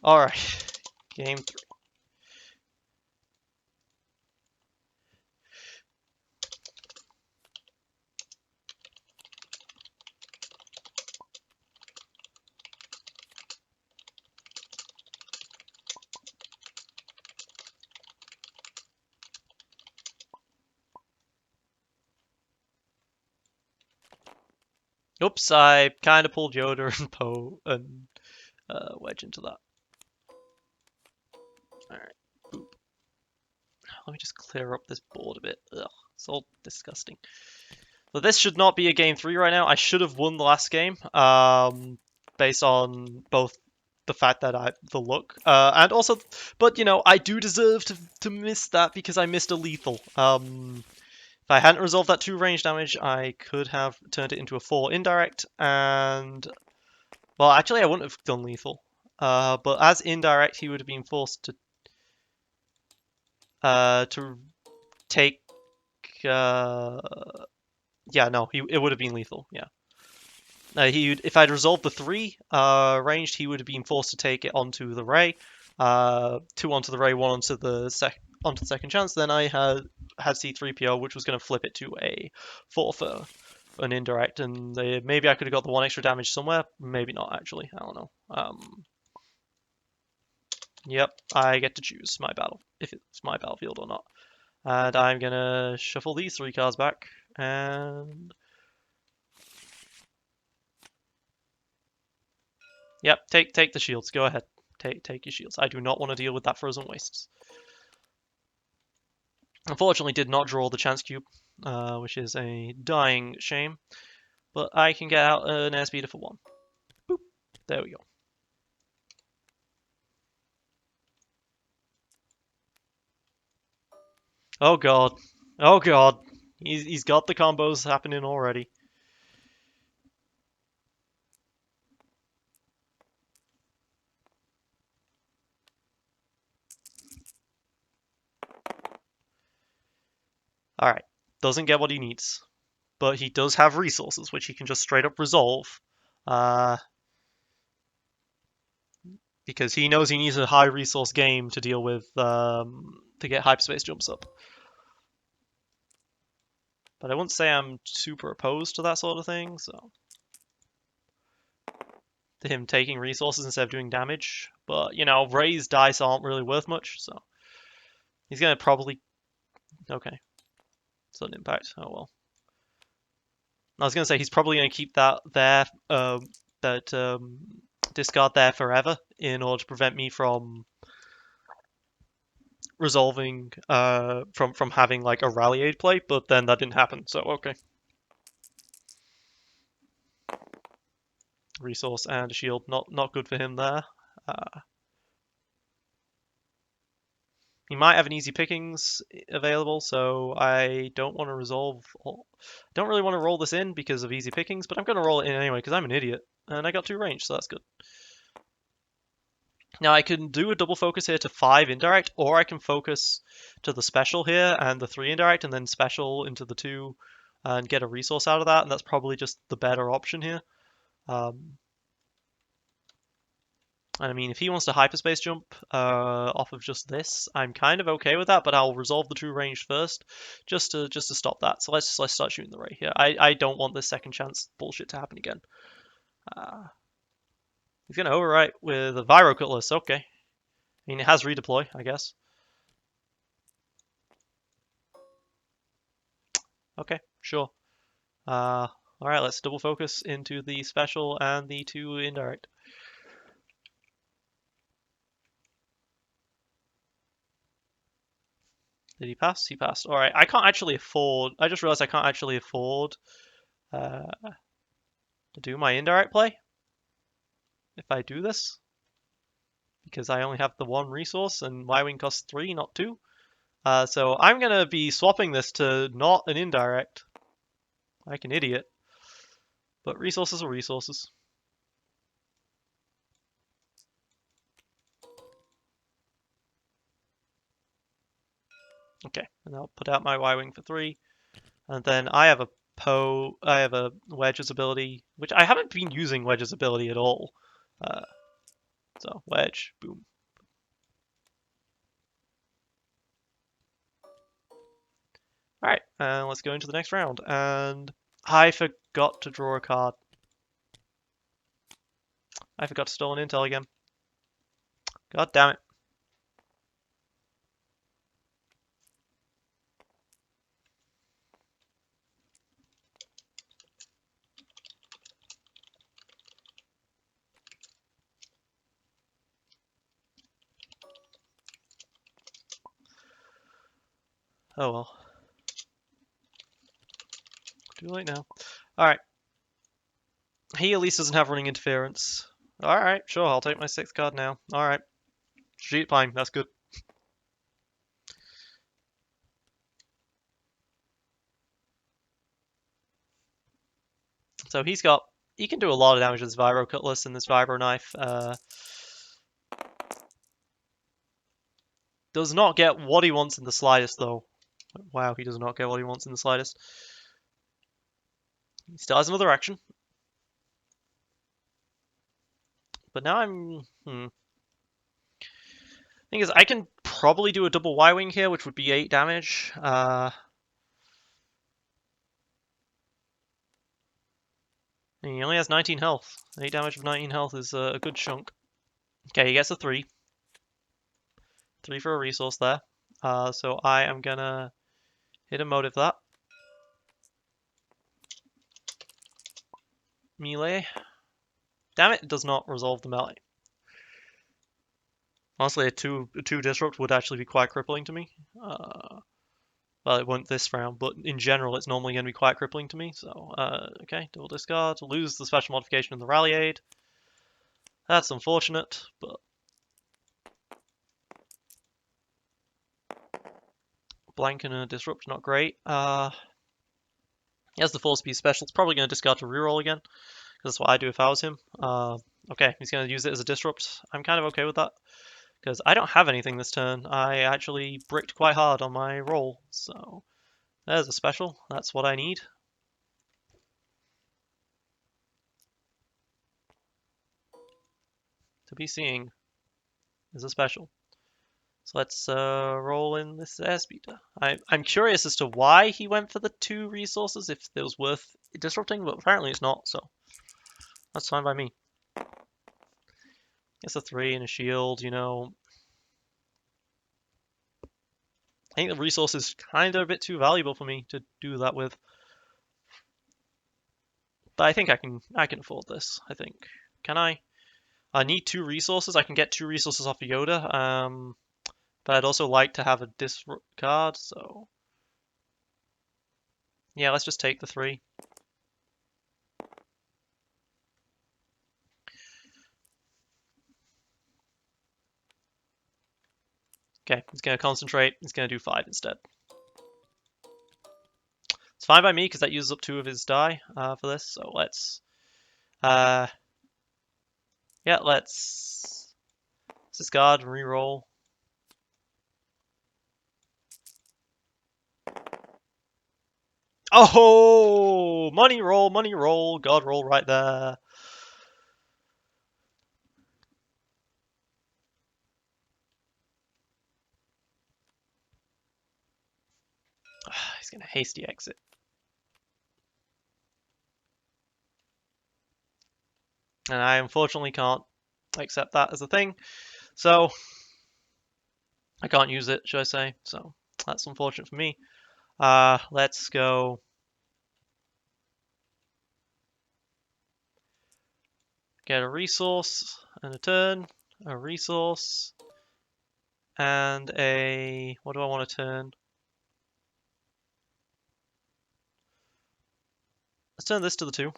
all right, game 3. Oops, I kind of pulled Yoda and Poe and Wedge into that. All right, boop. Let me just clear up this board a bit. Ugh, it's all disgusting. So this should not be a game 3 right now. I should have won the last game, based on both the fact that the look, and also, but you know, I do deserve to miss that because I missed a lethal. If I hadn't resolved that 2 range damage, I could have turned it into a 4 indirect, and well, actually, I wouldn't have done lethal. But as indirect, he would have been forced to take. Uh, yeah, no, it would have been lethal. Yeah. If I'd resolved the 3 ranged, he would have been forced to take it onto the ray, 2 onto the ray, 1 onto the second chance. Then I had C3PO, which was going to flip it to a 4 for an indirect, and maybe I could have got the 1 extra damage somewhere. Maybe not, actually. I don't know. Yep, I get to choose my battle, if it's my battlefield or not. And I'm gonna shuffle these 3 cards back, and yep, take the shields. Go ahead. Take your shields. I do not want to deal with that frozen wastes. Unfortunately, did not draw the chance cube, which is a dying shame. But I can get out an airspeeder for 1. Boop. There we go. Oh god. Oh god. He's got the combos happening already. Alright. Doesn't get what he needs. But he does have resources, which he can just straight up resolve. Because he knows he needs a high resource game to deal with, to get hyperspace jumps up. But I wouldn't say I'm super opposed to that sort of thing, so. him taking resources instead of doing damage. But, you know, Ray's dice aren't really worth much, so he's going to probably... Okay. Sudden impact. Oh, well. I was going to say he's probably going to keep that there, discard there forever in order to prevent me from resolving, from having, like, a rally aid play, but then that didn't happen, so okay. Resource and a shield, not good for him there. He might have an easy pickings available, so I don't want to resolve. Don't really want to roll this in because of easy pickings, but I'm going to roll it in anyway because I'm an idiot and I got 2 range, so that's good. Now I can do a double focus here to 5 indirect, or I can focus to the special here and the 3 indirect, and then special into the 2 and get a resource out of that, and that's probably just the better option here. And I mean, if he wants to hyperspace jump off of just this, I'm kind of okay with that, but I'll resolve the 2 ranged first, just to stop that. So let's start shooting the Ray here. I don't want this second chance bullshit to happen again. He's gonna overwrite with a Viro Cutlass. Okay, I mean it has redeploy, I guess. Okay, sure. All right, let's double focus into the special and the 2 indirect. Did he pass? He passed. All right, I can't actually afford. I just realized I can't actually afford to do my indirect play if I do this, because I only have the 1 resource and my wing costs 3, not 2. So I'm gonna be swapping this to not an indirect. Like an idiot. But resources are resources. Okay, and I'll put out my Y-wing for 3. And then I have a Wedge's ability, which I haven't been using Wedge's ability at all. So Wedge, boom. Alright, let's go into the next round. And I forgot to draw a card. I forgot to stolen intel again. God damn it. Oh well. Too late now. Alright. He at least doesn't have running interference. Alright, sure, I'll take my 6th card now. Alright. Sheet Pine, that's good. So he can do a lot of damage with this Vibro Cutlass and this Vibro Knife. Does not get what he wants in the slightest, though. Wow, he does not get what he wants in the slightest. He still has another action. But now Thing is, I can probably do a double Y-Wing here, which would be 8 damage. He only has 19 health. 8 damage of 19 health is a good chunk. Okay, he gets a 3. 3 for a resource there. So I am gonna hit a motive that. Melee. Damn it does not resolve the melee. Honestly, a 2 disrupt would actually be quite crippling to me. Well, it won't this round, but in general, it's normally going to be quite crippling to me. So, okay, double discard. Lose the special modification in the rally aid. That's unfortunate, but blank and a disrupt, not great. He has the 4-speed special. It's probably going to discard to reroll again, because that's what I do if I was him. Okay, he's going to use it as a disrupt. I'm kind of okay with that, because I don't have anything this turn. I actually bricked quite hard on my roll, so there's a special. That's what I need. To be seeing is a special. So let's roll in this airspeeder. I'm curious as to why he went for the 2 resources, if it was worth disrupting, but apparently it's not, so that's fine by me. Guess a 3 and a shield, you know. I think the resource is kind of a bit too valuable for me to do that with. But I think I can afford this, I think. Can I? I need 2 resources. I can get 2 resources off of Yoda. But I'd also like to have a discard, so yeah, let's just take the 3. Okay, he's gonna concentrate. He's gonna do 5 instead. It's fine by me because that uses up 2 of his die for this. So let's yeah, let's discard and reroll. Oh, money roll, god roll right there. He's gonna hasty exit. And I unfortunately can't accept that as a thing. So I can't use it, should I say. So that's unfortunate for me. Let's go. Get a resource and a turn, a resource, and a... What do I want to turn? Let's turn this to the 2.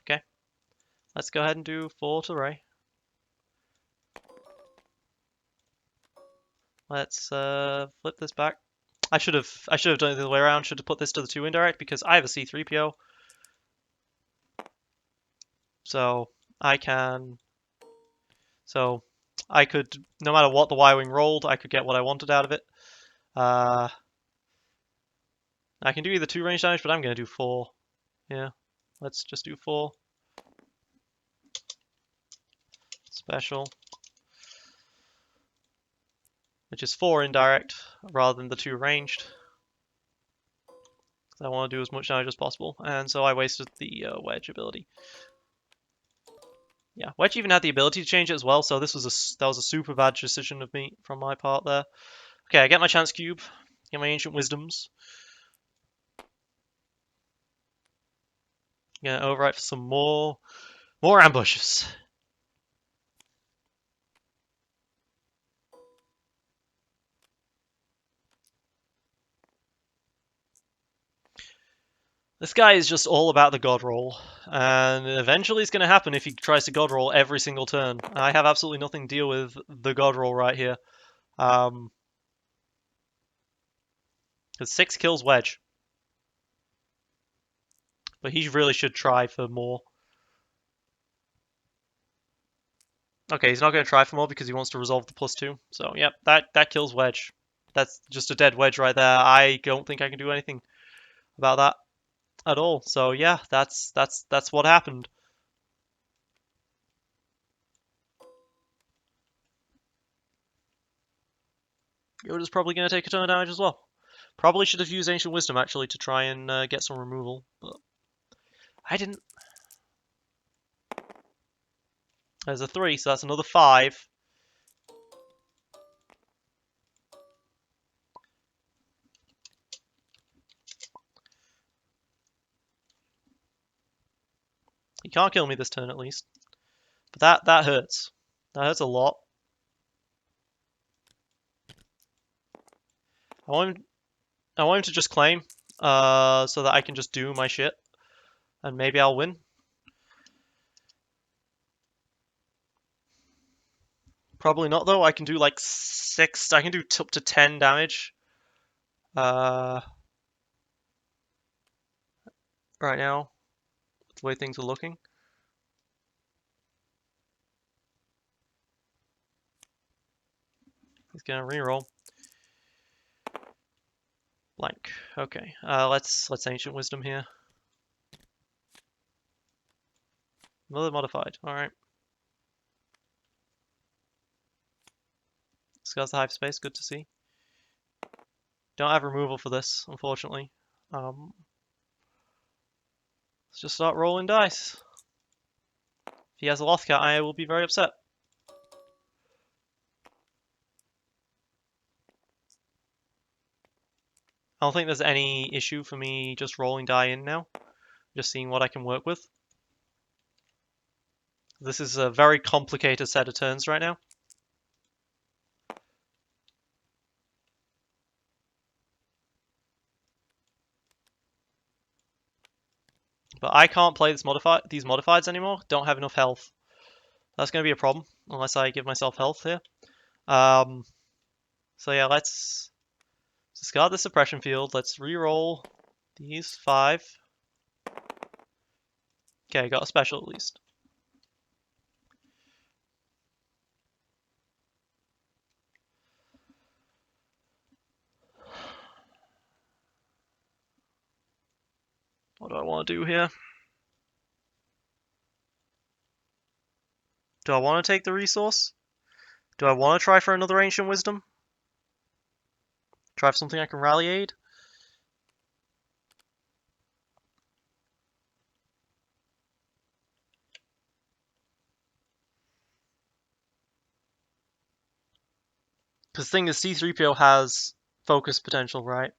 Okay. Let's go ahead and do 4 to Ray. Let's flip this back. I should have done it the other way around. Should have put this to the 2 indirect because I have a C3PO. So I can. So I could, no matter what the Y-wing rolled, I could get what I wanted out of it. I can do either 2 range damage, but I'm going to do 4. Yeah, let's just do 4. Special. Which is 4 indirect rather than the 2 ranged. I want to do as much damage as possible, and so I wasted the Wedge ability. Yeah, Wedge even had the ability to change it as well, so that was a super bad decision of me from my part there. Okay, I get my chance cube, get my ancient wisdoms. Gonna overwrite for some more ambushes. This guy is just all about the god roll, and eventually it's going to happen if he tries to god roll every single turn. I have absolutely nothing to deal with the god roll right here. Because 6 kills Wedge. But he really should try for more. Okay, he's not going to try for more because he wants to resolve the +2. So, yep, that kills Wedge. That's just a dead Wedge right there. I don't think I can do anything about that at all. So, yeah, that's what happened. Yoda's probably going to take a ton of damage as well. Probably should have used Ancient Wisdom, actually, to try and get some removal. But I didn't. There's a 3, so that's another 5. He can't kill me this turn, at least. But that hurts. That hurts a lot. I want him to just claim, so that I can just do my shit. And maybe I'll win. Probably not, though. I can do like 6, I can do up to 10 damage. Right now, the way things are looking. He's gonna reroll. Blank. Okay. Let's Ancient Wisdom here. Another modified. All right. Discuss the hyperspace. Good to see. Don't have removal for this, unfortunately. Let's just start rolling dice. If he has a Lothcat, I will be very upset. I don't think there's any issue for me just rolling die in now. Just seeing what I can work with. This is a very complicated set of turns right now. But I can't play these modifieds anymore. Don't have enough health. That's going to be a problem unless I give myself health here. So yeah, let's discard the suppression field. Let's re-roll these 5. Okay, got a special at least. What do I want to do here? Do I want to take the resource? Do I want to try for another Ancient Wisdom? Try for something I can rally aid? Because the thing is, C-3PO has focus potential, right?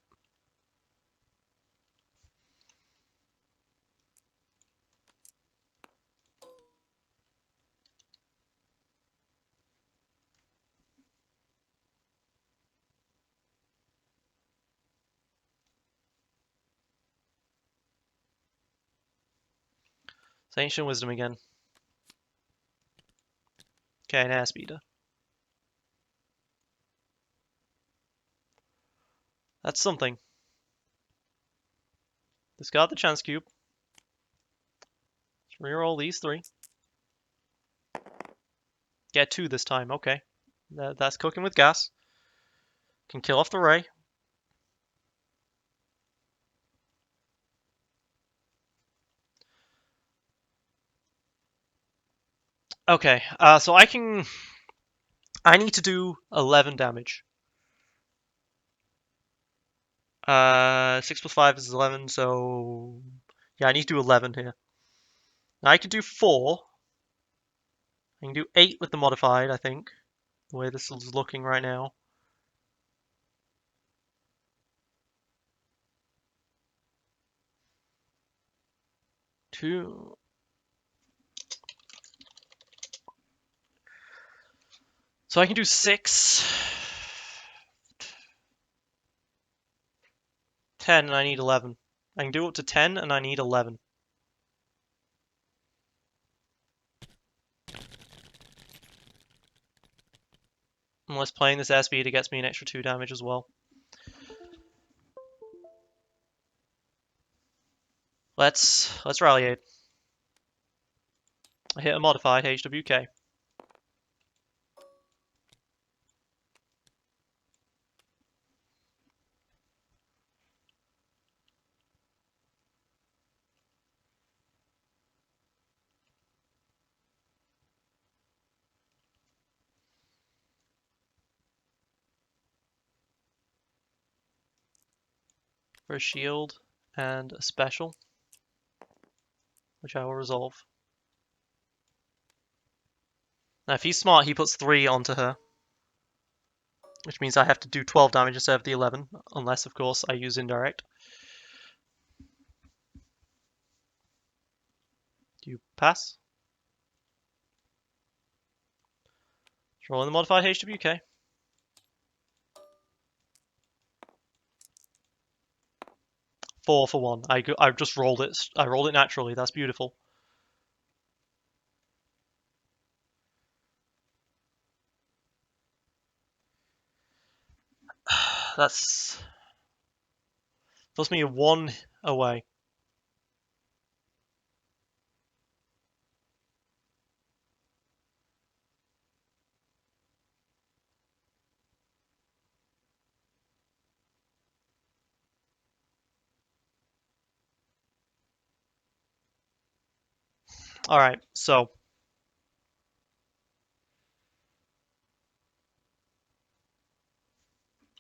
It's Ancient Wisdom again. Okay, an airspeeder. That's something. Discard the chance cube. Reroll these 3. Get 2 this time, okay. That's cooking with gas. Can kill off the ray. Okay, so I need to do 11 damage. 6 plus 5 is 11, so yeah, I need to do 11 here. Now I can do 4. I can do 8 with the modified, I think. The way this is looking right now. Two. So I can do 6. 10 and I need 11. I can do up to 10 and I need 11. Unless playing this airspeeder gets me an extra 2 damage as well. Let's rally aid. I hit a modified HWK. For a shield and a special, which I will resolve. Now if he's smart, he puts 3 onto her. Which means I have to do 12 damage instead of the 11, unless of course I use indirect. Do you pass? Rolling the modified HWK. Four for 1. I just rolled it. I rolled it naturally. That's beautiful. That's puts me 1 away. All right, so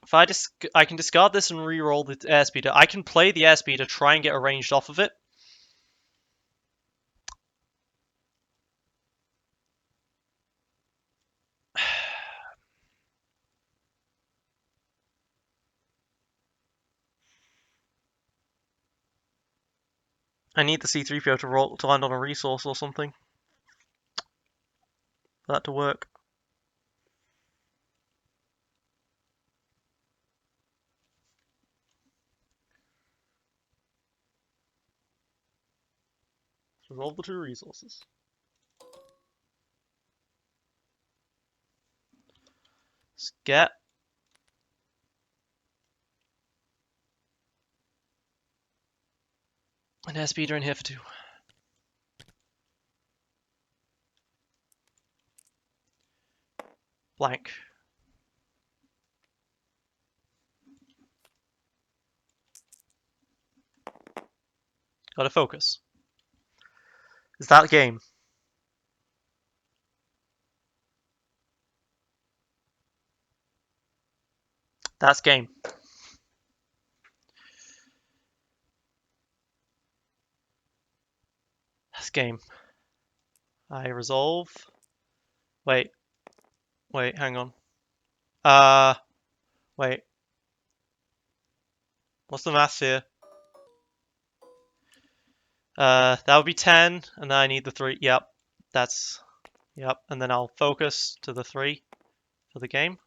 if I can discard this and re-roll the airspeeder. I can play the airspeeder, try and get a ranged off of it. I need the C3PO to roll to land on a resource or something for that to work. Resolve the 2 resources. Let's get an airspeeder in here for 2. Blank. Gotta focus. Is that game? That's game. That's game. I resolve. Wait. Wait, hang on. Wait. What's the math here? That would be 10, and then I need the 3. Yep. That's... Yep. And then I'll focus to the 3 for the game.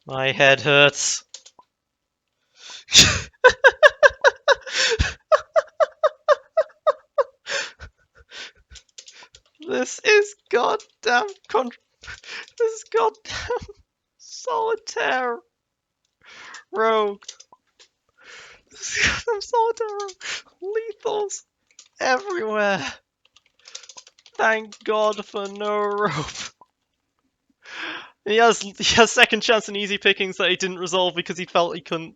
My head hurts. This is goddamn this is goddamn solitaire rogue. This is goddamn solitaire rogue. Lethals everywhere. Thank God for no rope. He has second chance and easy pickings that he didn't resolve because he felt he couldn't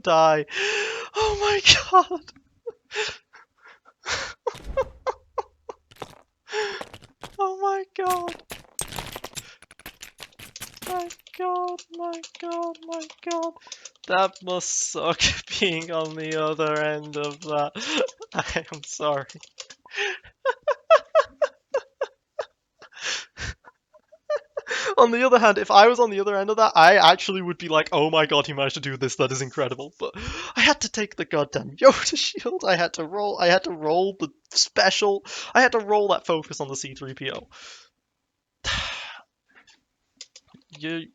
die. Oh my god. Oh my god. My god, my god, my god. That must suck being on the other end of that. I am sorry. On the other hand, if I was on the other end of that, I actually would be like, oh my god, he managed to do this, that is incredible. But I had to take the goddamn Yoda shield, I had to roll the special, I had to roll that focus on the C3PO. You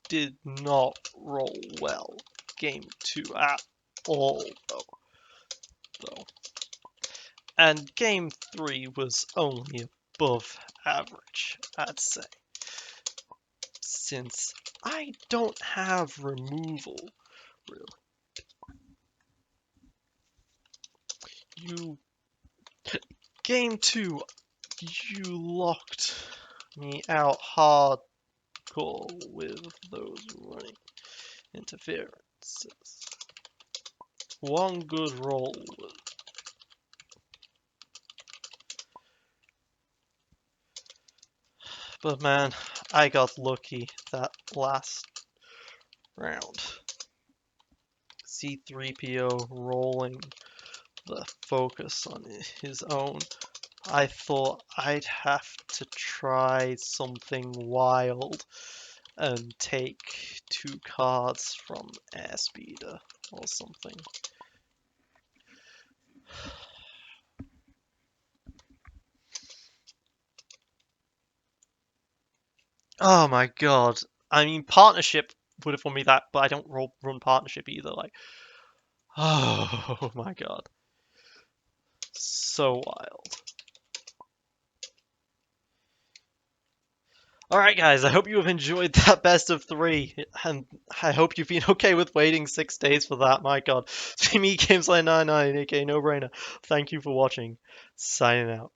did not roll well. Game 2 at all, though. And game 3 was only above average, I'd say. Since I don't have removal, really. Game 2, you locked me out hardcore with those running interferences. One good roll. But man, I got lucky that last round. C3PO rolling the focus on his own. I thought I'd have to try something wild and take 2 cards from airspeeder or something. Oh my god. I mean, partnership would have won me that, but I don't run partnership either. Like, oh my god. So wild. Alright guys, I hope you have enjoyed that best of 3, and I hope you've been okay with waiting 6 days for that, my god. It's me, Gameslay99, aka No Brainer. Thank you for watching. Signing out.